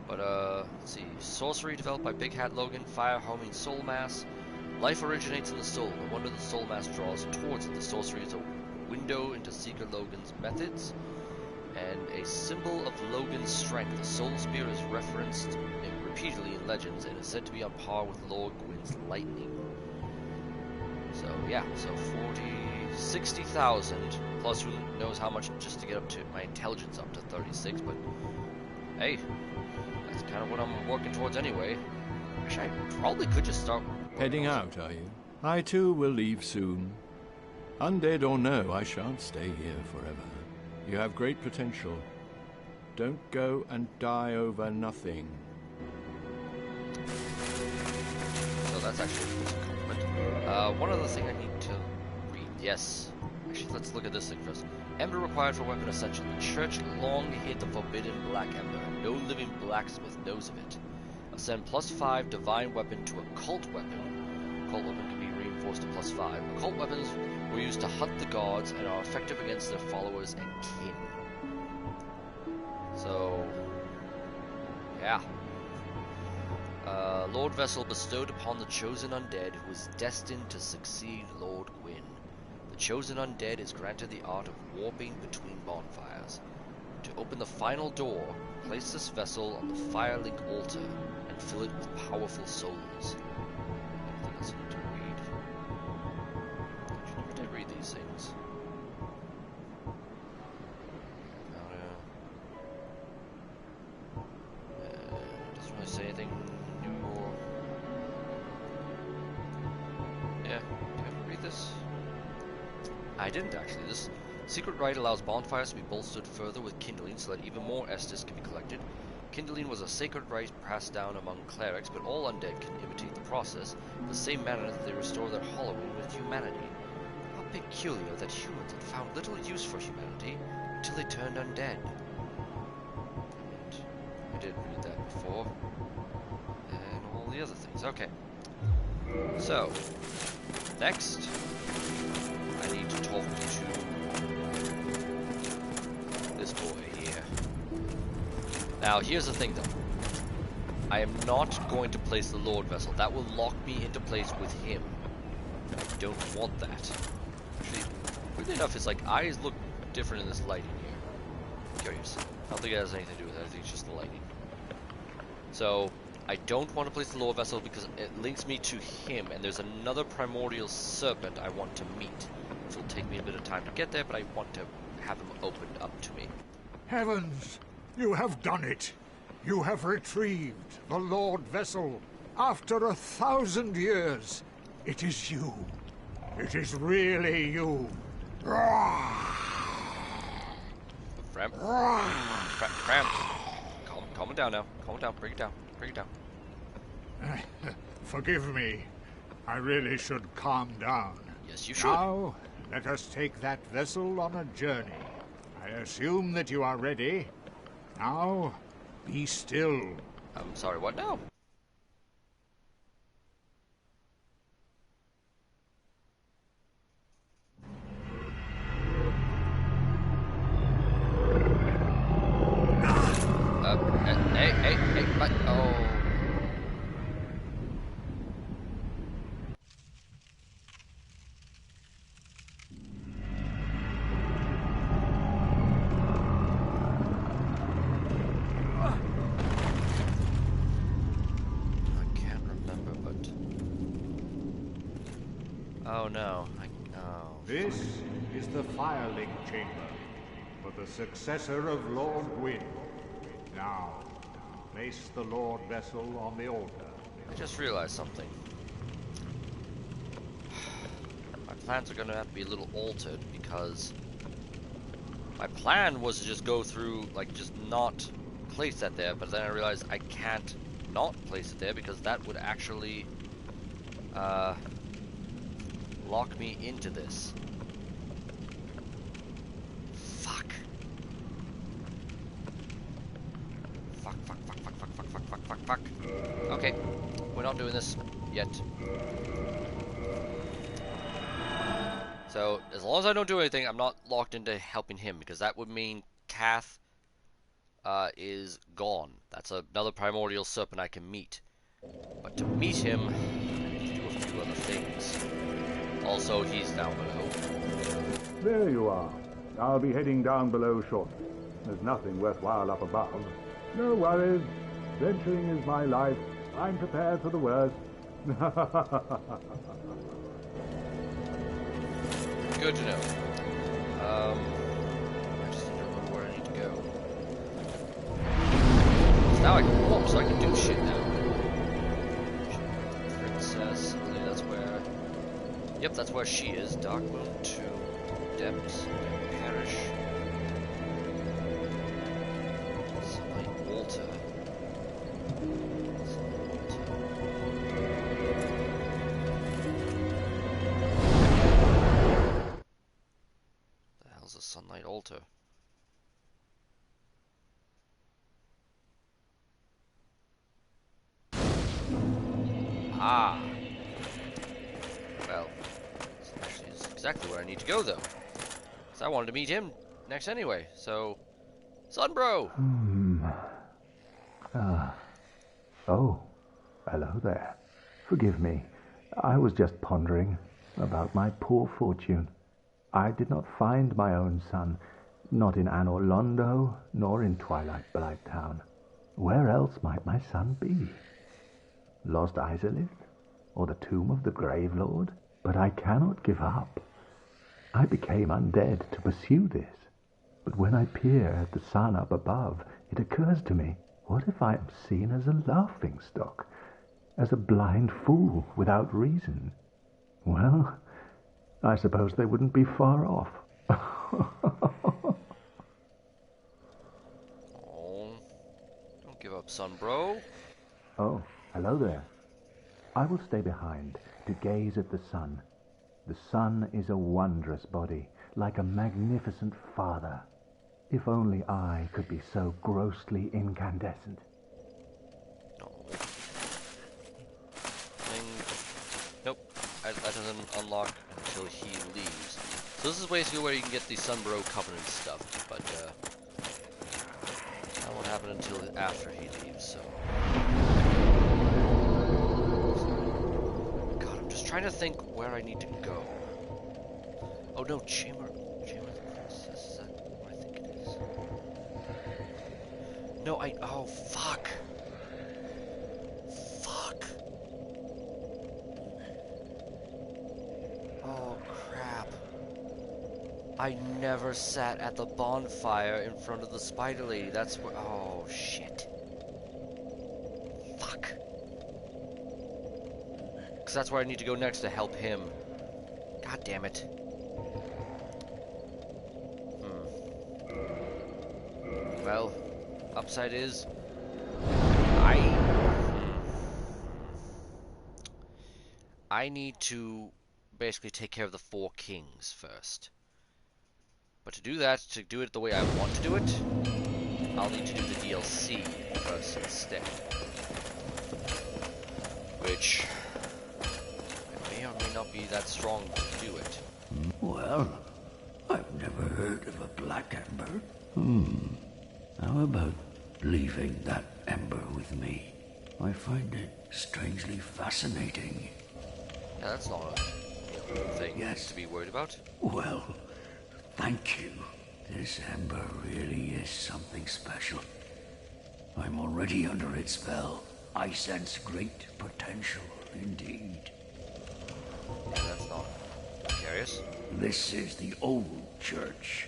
But, let's see. Sorcery developed by Big Hat Logan, Fire Homing Soul Mass. Life originates in the soul. No wonder the Soul Mass draws towards it. The sorcery is a window into Seeker Logan's methods. And a symbol of Logan's strength. The Soul Spear is referenced repeatedly in legends and is said to be on par with Lord Gwyn's lightning. So, yeah. So, 60,000. Plus, who knows how much just to get up to my intelligence up to 36. But, hey. That's kind of what I'm working towards anyway. Actually, I probably could just start... Heading out, are you? I too will leave soon. Undead or no, I shan't stay here forever. You have great potential. Don't go and die over nothing. So that's actually a compliment. One other thing I need to read. Yes. Actually, let's look at this thing first. Ember required for weapon ascension. The church long hid the forbidden black ember. No living blacksmith knows of it. Ascend +5 divine weapon to occult weapon. Occult weapon can be reinforced to +5. Occult weapons were used to hunt the gods and are effective against their followers and kin. So, yeah. Lord Vessel bestowed upon the chosen undead who is destined to succeed Lord Gwyn. The chosen undead is granted the art of warping between bonfires. To open the final door, place this vessel on the Firelink altar and fill it with powerful souls. Anything else I need to read? I never did read these things. Doesn't really say anything new or... Yeah, did I ever read this? I didn't actually. This secret rite allows bonfires to be bolstered further with kindling so that even more Estus can be collected. Kindling was a sacred rite passed down among clerics, but all undead can imitate the process in the same manner that they restore their hallowing with humanity. How peculiar that humans had found little use for humanity until they turned undead. And I did read that before. And all the other things. Okay. So, next, I need to talk to this boy here. Now, here's the thing, though. I am not going to place the Lord Vessel. That will lock me into place with him. I don't want that. Actually, weirdly enough, his eyes look different in this lighting here. Curious. I don't think it has anything to do with it. I think it's just the lighting. So, I don't want to place the Lord Vessel because it links me to him, and there's another primordial serpent I want to meet. Which will take me a bit of time to get there, but I want to have him opened up to me. Heavens, you have done it. You have retrieved the Lord Vessel. After 1,000 years, it is you. It is really you. Fram. Calm it down now. Calm it down. Bring it down. Bring it down. Forgive me. I really should calm down. Yes, you should. Now, let us take that vessel on a journey. I assume that you are ready. Now, be still. I'm sorry, what now? Hey, but, oh. Oh no. Oh. This is the Firelink Chamber for the successor of Lord Gwyn. Now, place the Lord Vessel on the altar. I just realized something. My plans are gonna have to be a little altered because my plan was to just go through, like, just not place that there, but then I realized I can't not place it there because that would actually lock me into this. Fuck. Fuck. Okay, we're not doing this yet. So, as long as I don't do anything, I'm not locked into helping him, because that would mean Kath is gone. That's another primordial serpent I can meet. But to meet him, I need to do a few other things. Also, he's down below. There you are. I'll be heading down below shortly. There's nothing worthwhile up above. No worries. Venturing is my life. I'm prepared for the worst. Good to know. I just need to remember where I need to go. So now I can walk, so I can do shit now. Princess, I believe that's where... Yep, that's where she is. Darkmoon 2. Depths. Parish. Sunlight Altar. The hell's a Sunlight Altar? Ah. Well, actually, it's exactly where I need to go, though. So I wanted to meet him next anyway. So, Sunbro. Oh, hello there. Forgive me. I was just pondering about my poor fortune. I did not find my own son, not in Anor Londo, nor in Twilight Blighttown. Where else might my son be? Lost Izalith? Or the tomb of the Grave Lord? But I cannot give up. I became undead to pursue this. But when I peer at the sun up above, it occurs to me, what if I am seen as a laughingstock, as a blind fool without reason? Well, I suppose they wouldn't be far off. Oh, don't give up, Sunbro. Oh, hello there. I will stay behind to gaze at the sun. The sun is a wondrous body, like a magnificent father. If only I could be so grossly incandescent. No. Nope. That doesn't unlock until he leaves. So this is basically where you can get the Sunbro Covenant stuff, but that won't happen until after he leaves, so... God, I'm just trying to think where I need to go. Oh no, Chamber of the Princess, is that what I think it is? No, oh, fuck! Fuck! Oh, crap. I never sat at the bonfire in front of the Spider Lady. That's where... Oh, shit. Fuck. Because that's where I need to go next to help him. God damn it. Well, upside is... I need to basically take care of the 4 kings first. But to do that, to do it the way I want to do it, I'll need to do the DLC first instead. Which may or may not be that strong to do it. Well, I've never heard of a black ember. How about leaving that ember with me? I find it strangely fascinating. Yeah, that's not a thing to be worried about. Well, thank you. This ember really is something special. I'm already under its spell. I sense great potential indeed. Yeah, that's not precarious. This is the old church.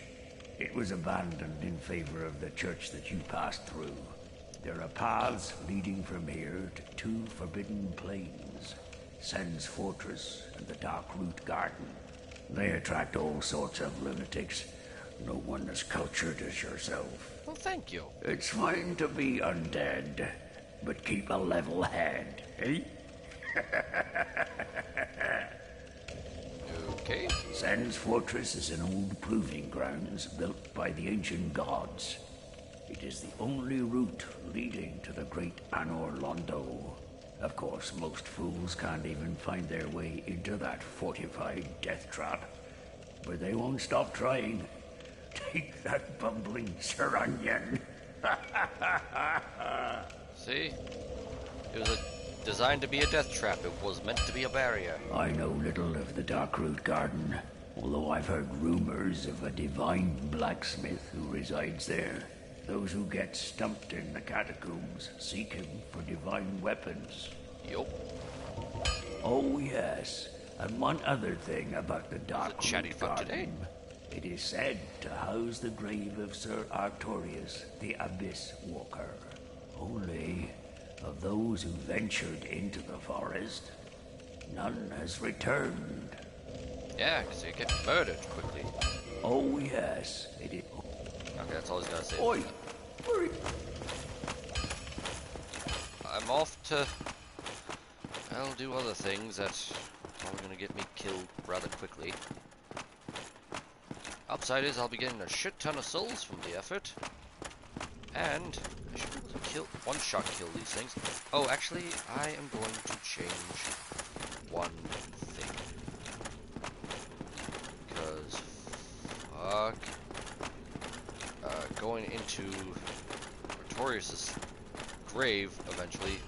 It was abandoned in favor of the church that you passed through. There are paths leading from here to two forbidden plains, Sen's Fortress and the Dark Root Garden. They attract all sorts of lunatics. No one as cultured as yourself. Well, thank you. It's fine to be undead, but keep a level head, eh? Okay. Sen's Fortress is an old proving grounds built by the ancient gods. It is the only route leading to the great Anor Londo. Of course, most fools can't even find their way into that fortified death trap. But they won't stop trying. Take that bumbling Sir Onion. See? It was designed to be a death trap. It was meant to be a barrier. I know little of the Darkroot Garden, although I've heard rumors of a divine blacksmith who resides there. Those who get stumped in the catacombs seek him for divine weapons. Yup. Oh yes, and one other thing about the chatty Darkroot fuck Garden. today. It is said to house the grave of Sir Artorius, the Abyss Walker. Only, of those who ventured into the forest, none has returned. Yeah, because you get murdered quickly. Oh yes, it is. Okay, that's all he's gotta say. Oi! Hurry! I'm off to... I'll do other things that are probably gonna get me killed rather quickly. Upside is I'll be getting a shit ton of souls from the effort. And I should be able to one-shot kill these things. Oh, actually, I am going to change one thing. Because, fuck. Going into Artorius' grave eventually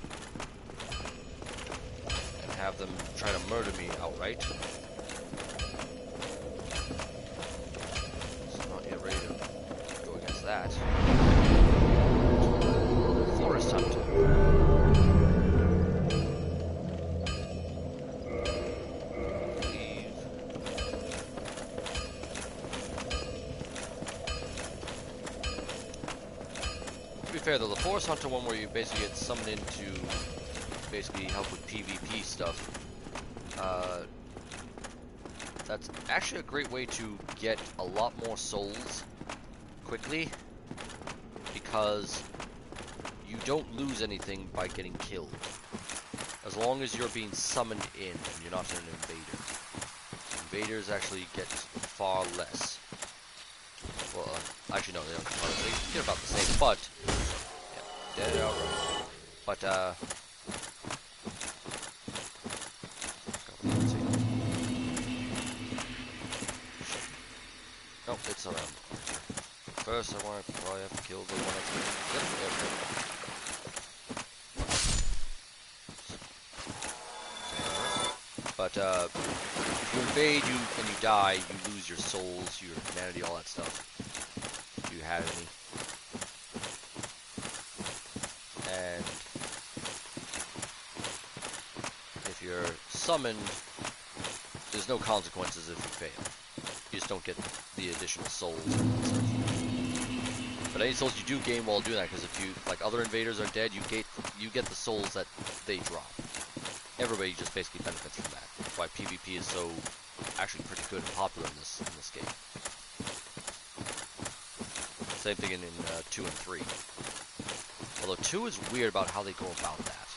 and have them try to murder me outright. So I'm not yet ready to go against that. Forest Hunter. To be fair though, the Forest Hunter one where you basically get summoned in to basically help with PvP stuff, that's actually a great way to get a lot more souls quickly, because you don't lose anything by getting killed, as long as you're being summoned in and you're not an invader. Invaders actually get far less. Well, actually no, they don't get far less. They get about the same, but yeah, dead outright. But let's see. Nope, it's around. First, I want to probably have to kill the one that's... Yep, there. But if you invade and you die, you lose your souls, your humanity, all that stuff. If you have any. And if you're summoned, there's no consequences if you fail. You just don't get the additional souls and stuff. But any souls you do gain while doing that, because if you, like, other invaders are dead, you get the souls that they drop. Everybody just basically benefits from that. That's why PvP is so actually pretty good and popular in this game. Same thing in 2 and 3. Although 2 is weird about how they go about that.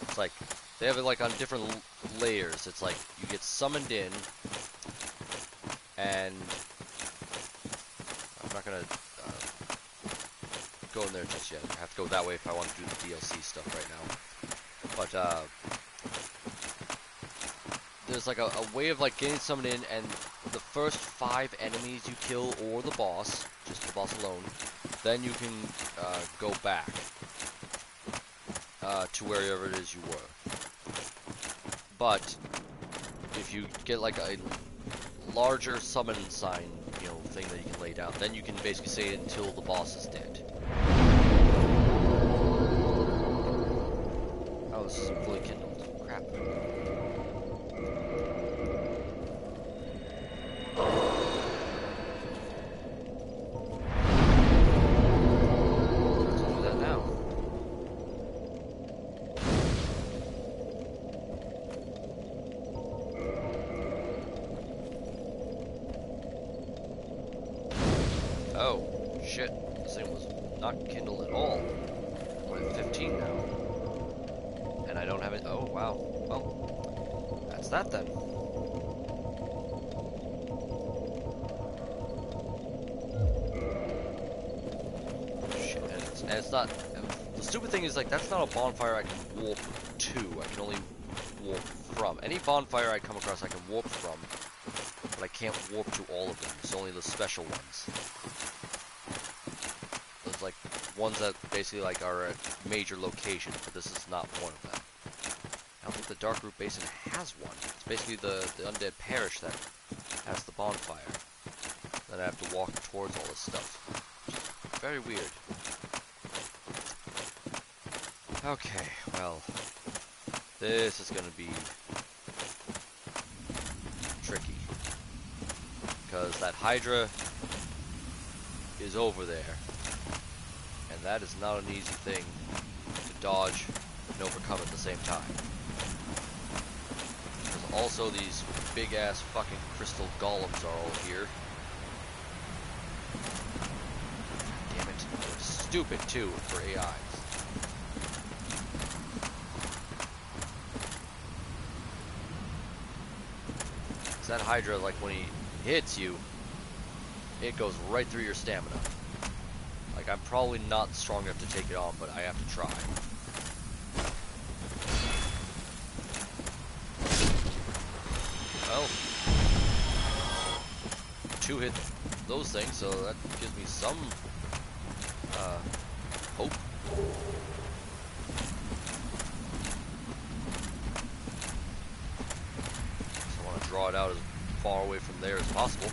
It's like they have it like on different layers. It's like you get summoned in, and I'm not gonna go in there just yet. I have to go that way if I want to do the DLC stuff right now. But there's like a way of like getting summoned in, and the first 5 enemies you kill, or the boss, just the boss alone, then you can go back to wherever it is you were. But if you get like a larger summon sign, you know, thing that you can lay down, then you can basically say it until the boss is dead. Oh, this isn't fully kindled. Crap. Oh, wow. Well, that's that then. Shit, and it's not... The stupid thing is, like, that's not a bonfire I can warp to. I can only warp from. Any bonfire I come across I can warp from, but I can't warp to all of them. It's only the special ones. There's, like, ones that basically, like, are at major locations, but this is not one of them. I don't think the Dark Root Basin has one. It's basically the Undead Parish that has the bonfire. Then I have to walk towards all this stuff. Which is very weird. Okay, well, this is gonna be tricky. Because that Hydra is over there. And that is not an easy thing to dodge and overcome at the same time. There's also these big ass fucking crystal golems are all here. Damn it. They're stupid too for AIs. That Hydra, like when he hits you, it goes right through your stamina. Like I'm probably not strong enough to take it on, but I have to try. Well, 2 hit those things, so that gives me some hope. Draw it out as far away from there as possible.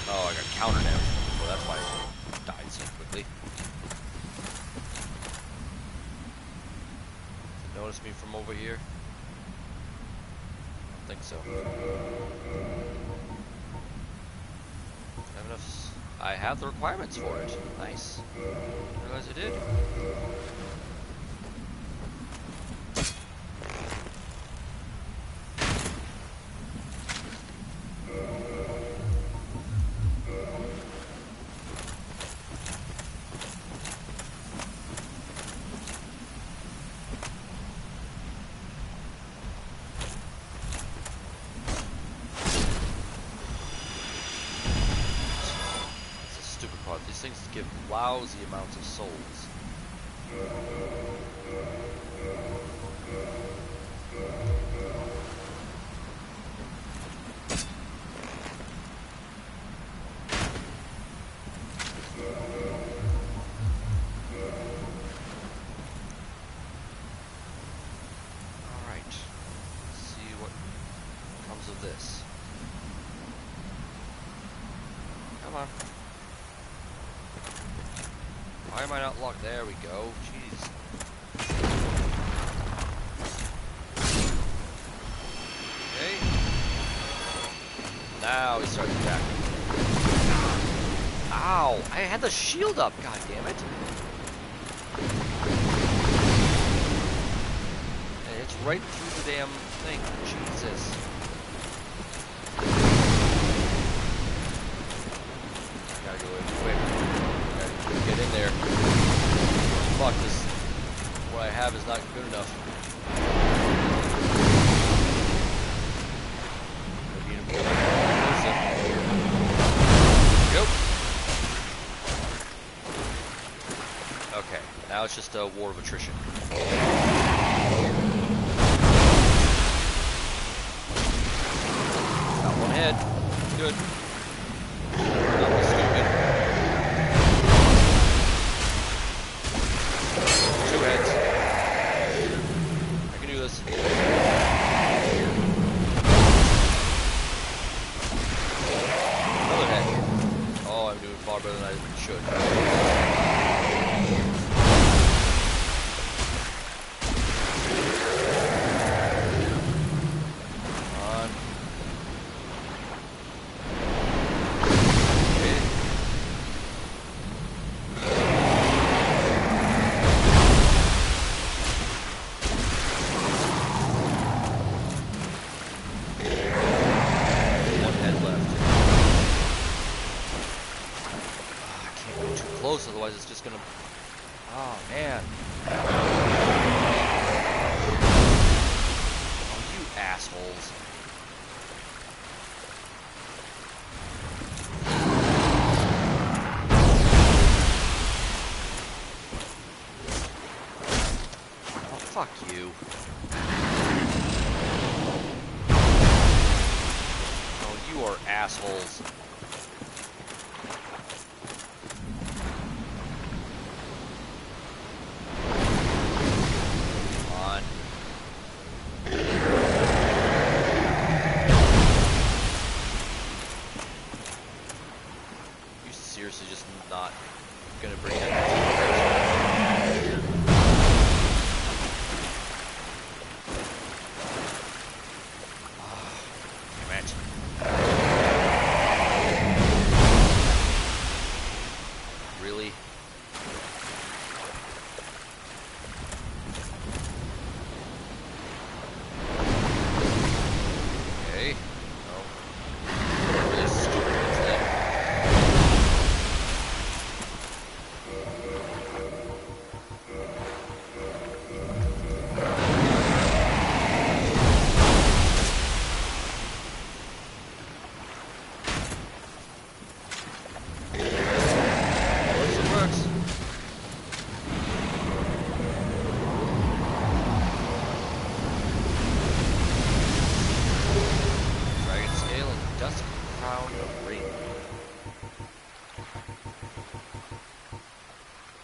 Oh, I got counter damage, so that's why I died so quickly. Did you notice me from over here? I don't think so. Have enough. I have the requirements for it. Nice. Didn't realize I did. These things give lousy amounts of souls. Alright. Let's see what comes of this. Come on. Why am I not locked? There we go. Jeez. Okay. Now he starts attacking. Ow! I had the shield up, god damn it. And it's right through the damn thing. Jesus. Gotta go in quick. Get in there. Fuck, this. What I have is not good enough. Go. Okay, now it's just a war of attrition. Got one head. Good. Not stupid. I can do this. Another head. Oh, I'm doing far better than I should. Come on. Okay. Otherwise it's just gonna Oh, man. Oh, you assholes. Oh, fuck you. Oh, you are assholes. Seriously just not gonna bring that damn it. Really? Okay. No. Really stupid ones then.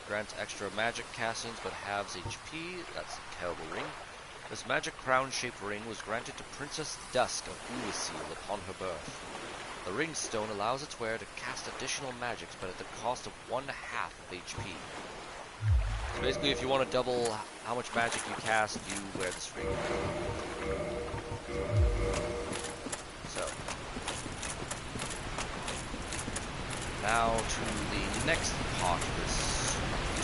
Grants extra magic castings but halves HP. That's a terrible ring. This magic crown-shaped ring was granted to Princess Dusk of Bois upon her birth. The ring stone allows its wearer to cast additional magics, but at the cost of 1/2 of HP. So basically, if you want to double how much magic you cast, you wear this ring. So, now to the next part of this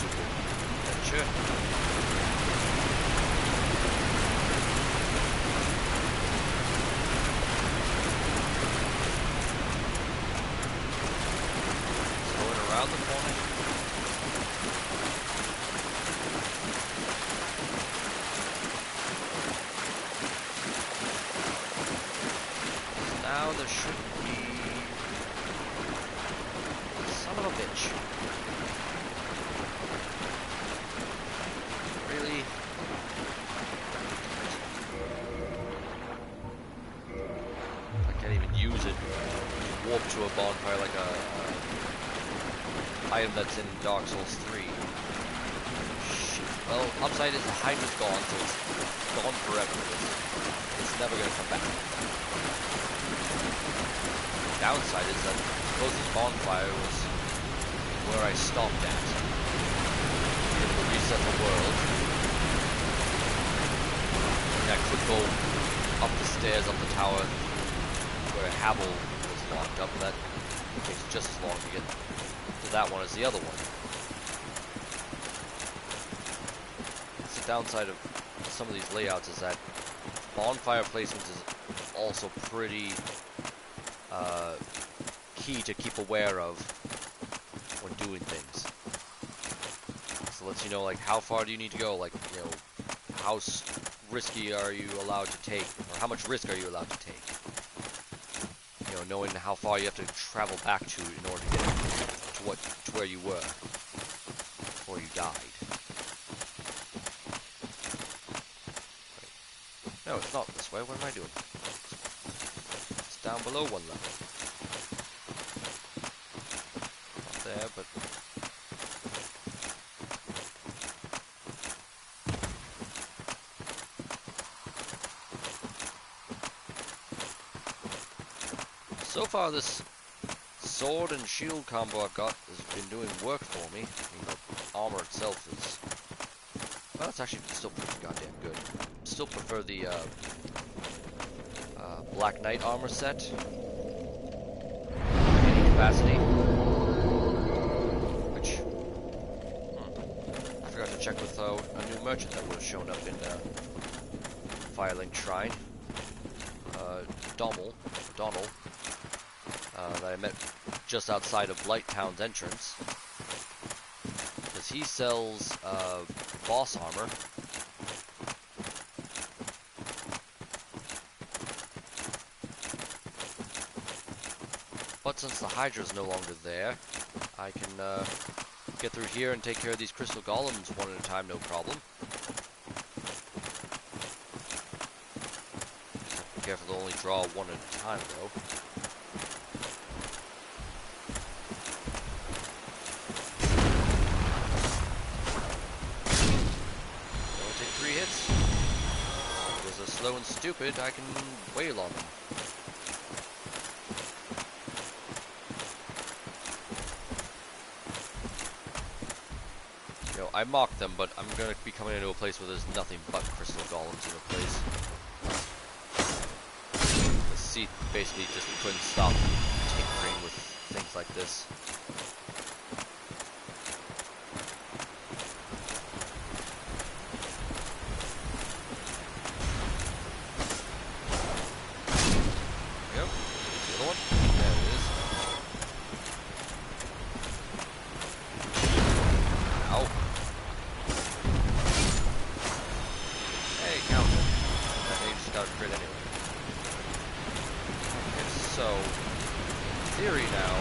adventure. It's going around the corner. Now there should be... son of a bitch. Really? I can't even use it. Warp to a bonfire like a item that's in Dark Souls 3. Shit. Well, upside is the hydra's gone, so it's gone forever. It's never gonna come back. Downside is that the closest bonfire was where I stopped at. It would reset the world. And I could go up the stairs, up the tower, where Havel was locked up. That takes just as long to get to that one as the other one. That's the downside of some of these layouts, is that bonfire placement is also pretty key to keep aware of when doing things. So it lets you know, like, how far do you need to go, like, you know, how risky are you allowed to take, or how much risk are you allowed to take. You know, knowing how far you have to travel back to in order to get to where you were before you died. Wait. No, it's not this way. What am I doing? It's down below one level. There, but so far this sword and shield combo I've got has been doing work for me. I mean, the armor itself is, well, it's actually still pretty goddamn good. Still prefer the Black Knight armor set. Any capacity. Check with a new merchant that would have shown up in Firelink Shrine. Donald, that I met just outside of Light Town's entrance. because he sells boss armor. But since the Hydra's no longer there, I can get through here and take care of these crystal golems one at a time, no problem. Be careful to only draw one at a time, though. Only take 3 hits. Because they're slow and stupid, I can wail on them. I mock them, but I'm gonna be coming into a place where there's nothing but crystal golems in the place. The seat basically just couldn't stop tinkering with things like this. Yep, the other one. There it is. Ow. Got a crit anyway. Okay, so, in theory now,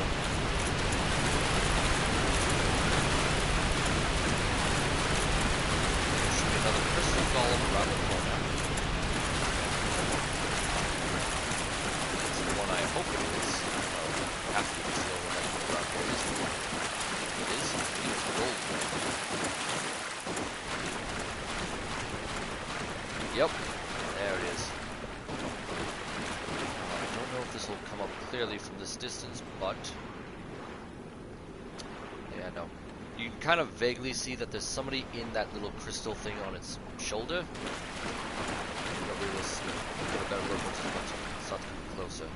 there should be another crystal golem around the corner. It's the one I hope it is. Oh, have to be the one that comes around here. Is the one. It is. It's gold. Yep. There it is. I don't know if this will come up clearly from this distance, but yeah, no. You can kind of vaguely see that there's somebody in that little crystal thing on its shoulder. Probably will get a better look once it starts coming closer.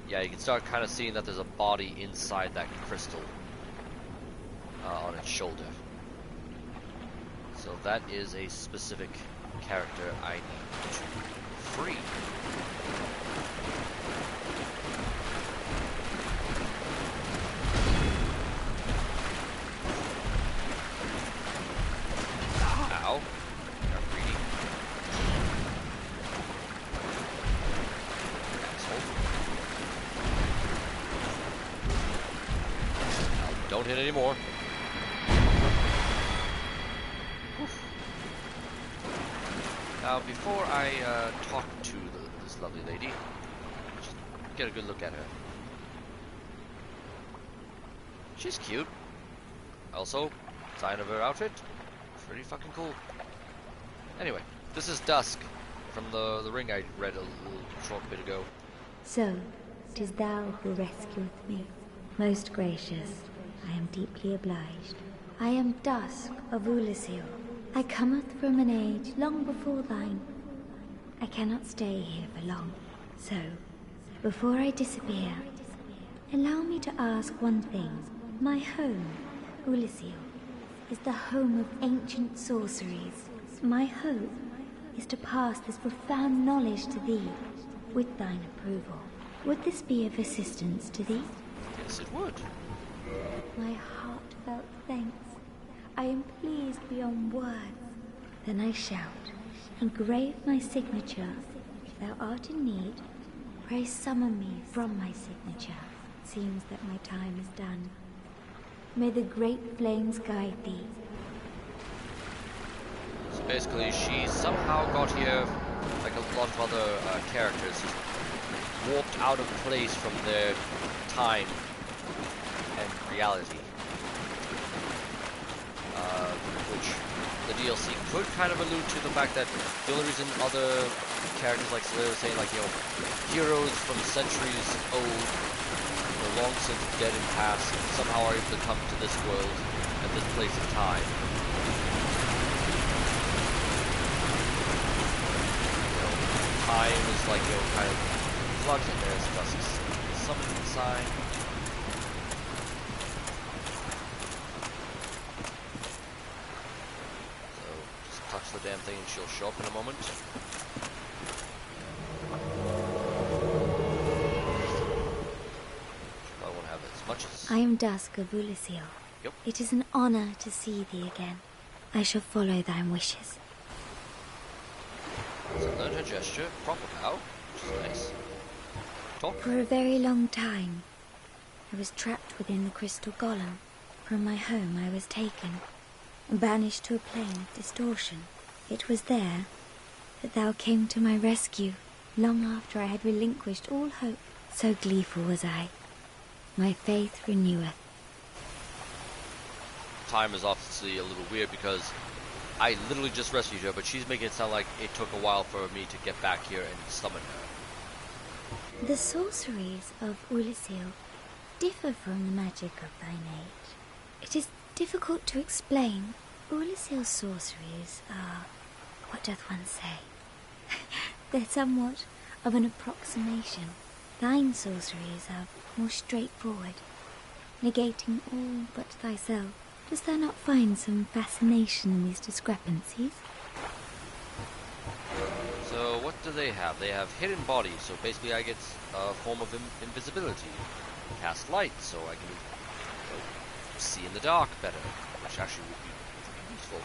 Yeah, you can start kind of seeing that there's a body inside that crystal on its shoulder. So that is a specific character I need to free. Ow. Got greedy. Asshole. Now, don't hit anymore. Now, before I talk to this lovely lady, just get a good look at her. She's cute. Also, design of her outfit, pretty fucking cool. Anyway, this is Dusk, from the ring I read a little short bit ago. So, 'tis thou who rescueth me. Most gracious, I am deeply obliged. I am Dusk of Ulyssil. I cometh from an age long before thine. I cannot stay here for long. So, before I disappear, allow me to ask one thing. My home, Ulyssil, is the home of ancient sorceries. My hope is to pass this profound knowledge to thee, with thine approval. Would this be of assistance to thee? Yes, it would. My heartfelt thanks. I am pleased beyond words. Then I shout, engrave my signature. If thou art in need, pray summon me from my signature. It seems that my time is done. May the great flames guide thee. So basically, she somehow got here, like a lot of other characters, just warped out of place from their time and reality. Which the DLC could kind of allude to the fact that the only reason other characters like Slayer was saying, like, you know, heroes from centuries old, long since dead and past, somehow are able to come to this world at this place of time. You know, time is like, you know, kind of flux in there, it's Dusk's summoning sign. Touch the damn thing and she'll show up in a moment. Probably won't have as much as... I am Dusk of Ulyssil. Yep. It is an honor to see thee again. I shall follow thy wishes. So learn her gesture, proper bow, which is nice. Talk. For a very long time, I was trapped within the crystal golem. From my home I was taken, and banished to a plane of distortion. It was there that thou came to my rescue, long after I had relinquished all hope. So gleeful was I. My faith reneweth. Time is obviously a little weird because I literally just rescued her, but she's making it sound like it took a while for me to get back here and summon her. The sorceries of Ulyssil differ from the magic of thine age. It is difficult to explain. Ulyssill's sorceries are, what doth one say? They're somewhat of an approximation. Thine sorceries are more straightforward, negating all but thyself. Dost thou not find some fascination in these discrepancies? So what do they have? They have hidden body, so basically I get a form of invisibility. Cast light, so I can see in the dark better, which actually would be pretty useful.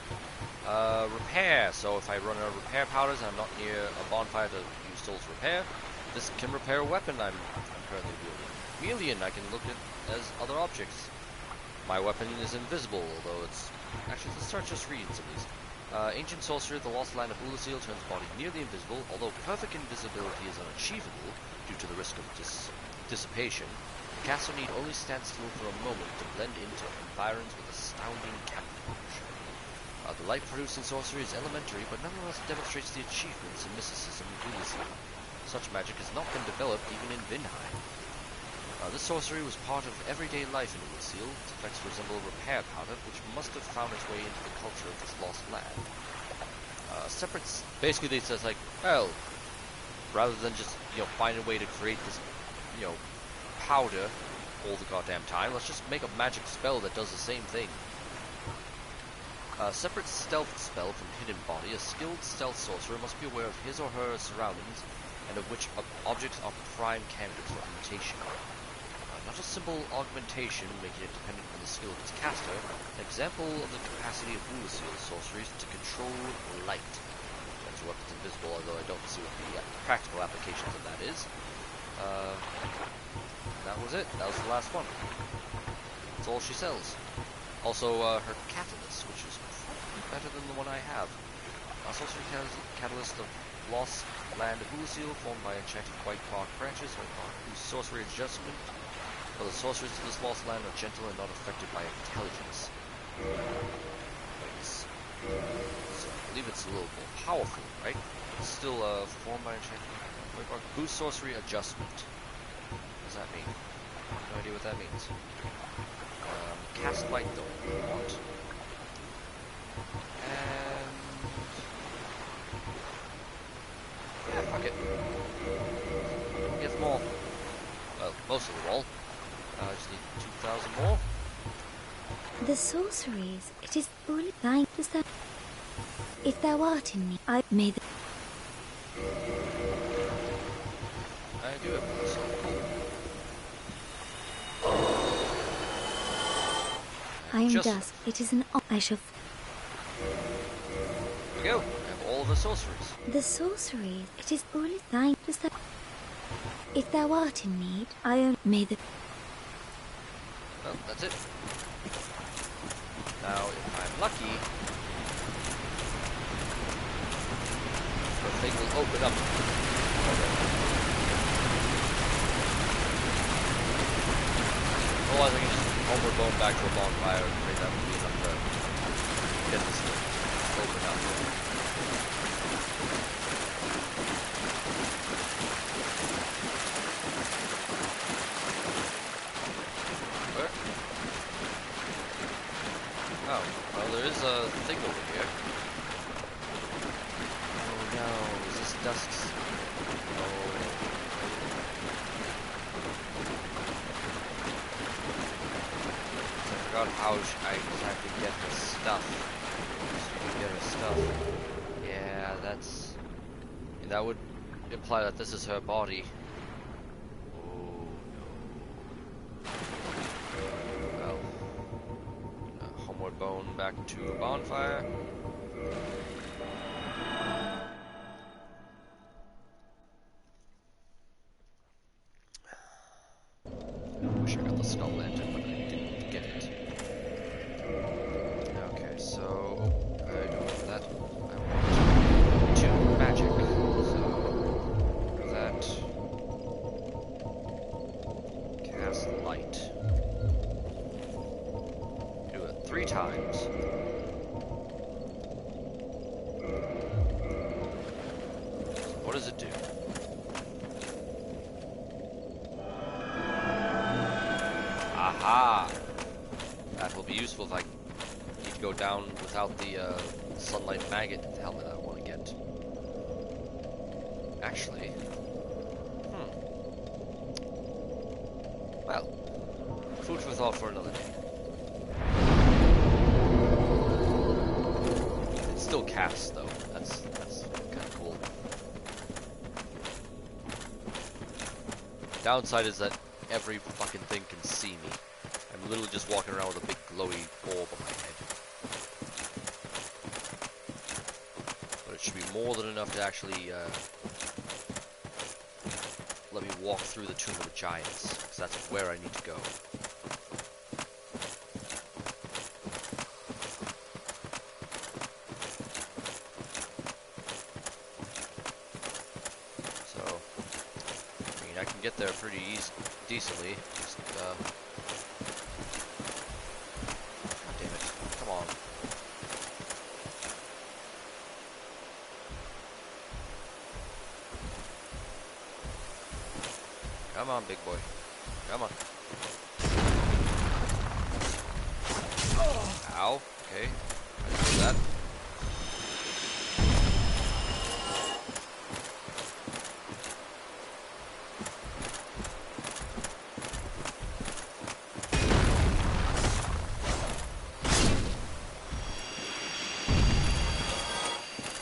Repair, so if I run out of repair powders and I'm not near a bonfire to use souls repair, this can repair a weapon I'm currently wielding. Chameleon, I can look at as other objects. My weapon is invisible, although it's... Actually, let's start just reading some of these. Ancient sorcerer, the lost land of Ulyssil turns body nearly invisible, although perfect invisibility is unachievable due to the risk of dissipation. The caster need only stand still for a moment to blend into environs with astounding camouflage. The light-producing sorcery is elementary, but nonetheless demonstrates the achievements in mysticism of Ulyssil. Such magic has not been developed even in Vindheim. This sorcery was part of everyday life in Ulyssil. Its effects resemble repair powder, which must have found its way into the culture of this lost land. Basically, it says like, well, rather than just find a way to create this, powder all the goddamn time, let's just make a magic spell that does the same thing. Separate stealth spell from hidden body. A skilled stealth sorcerer must be aware of his or her surroundings, and of which objects are prime candidates for imitation. Not a simple augmentation, making it dependent on the skill of its caster. An example of the capacity of Ulyssill's sorceries to control light. Turns your weapons invisible, although I don't see what the practical applications of that is. That was it. That was the last one. That's all she sells. Also, her catalyst, which is probably better than the one I have. Sorcery catalyst of lost land of Ulyssil, formed by enchanted white bark branches, whose sorcery adjustment. Well, the sorceries of this lost land are gentle and not affected by intelligence. So I believe it's a little more powerful, right? It's still formed by enchanted white bark. Boost sorcery adjustment. What does that mean? No idea what that means. Cast light though, if you want. And yeah, fuck it. Get them all. Well, most of them all. I just need 2,000 more. The sorceries, it is all thine. Does that... If thou art in me, I may the... I do have one, so I am Dusk. It is an... I shall... There we go. I have all of the sorceries. The sorceries, it is all thine. Does that... If thou art in need, I may the... Well, that's it. Now, if I'm lucky, the thing will open up. Otherwise, I can just homeward bone back to a bonfire and pray that will be enough to get this thing open up. There is a thing over here. Oh no, is this Dusk's? Oh. I forgot how I exactly get her stuff. So you can get her stuff. Yeah, that's... And that would imply that this is her body. Oh no. bone back to a bonfire. Wish I got the skull lantern, but I didn't get it. Okay, so I don't want that. I want 2 magic. So that cast light. Do it 3 times. So what does it do? Aha! That will be useful if I need to go down without the sunlight maggot helmet I want to get. Actually, well, food for thought for another day. It still casts though. That's kind of cool. Downside is that every fucking thing can see me. I'm literally just walking around with a big glowy orb on my head. But it should be more than enough to actually let me walk through the Tomb of the Giants, because that's where I need to go. So, I mean, I can get there pretty decently. Just, God damn it. Come on. Come on, big boy. Come on. Ow. Okay. I didn't do that.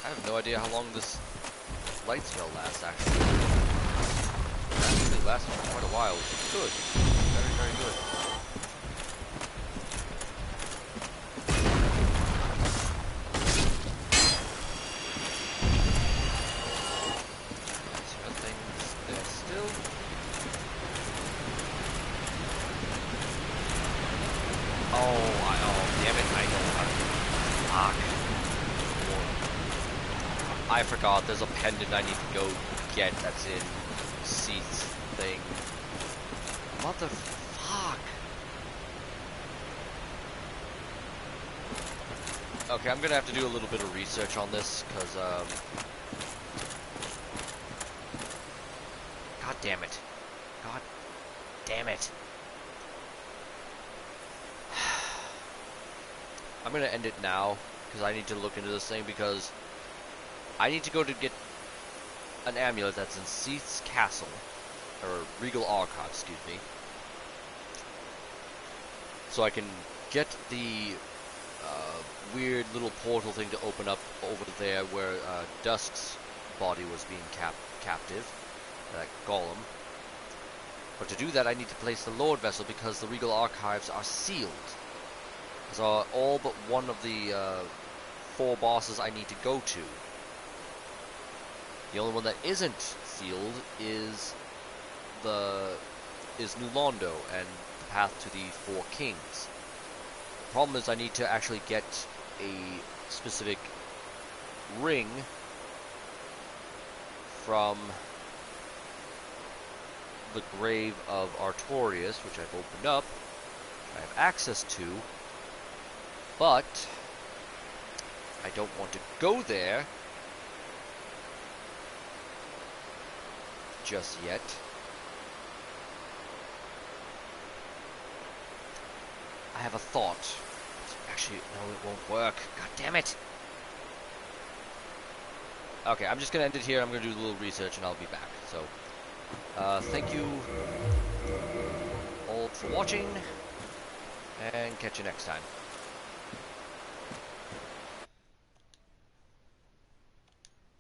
I have no idea how long this light spell lasts, actually. It actually lasts for quite a while, which is good. Very, very good. Is there things there still? Oh, damn it, I know how to... Fuck. I forgot, there's a pendant I need to go get that's in Seath's thing. Motherfuck. Okay, I'm gonna have to do a little bit of research on this, because, God damn it. God damn it. I'm gonna end it now, because I need to look into this thing, because I need to go to get an amulet that's in Seath's castle, or Regal Archive, excuse me, so I can get the weird little portal thing to open up over there where Dusk's body was being captive, that golem. But to do that, I need to place the Lord Vessel because the Regal Archives are sealed. So all but one of the 4 bosses I need to go to. The only one that isn't sealed is New Londo and the path to the 4 Kings. The problem is I need to actually get a specific ring from the grave of Artorias, which I've opened up, which I have access to, but I don't want to go there just yet. I have a thought. Actually, no, it won't work. God damn it. Okay, I'm just gonna end it here. I'm gonna do a little research and I'll be back. So, thank you all for watching, and catch you next time.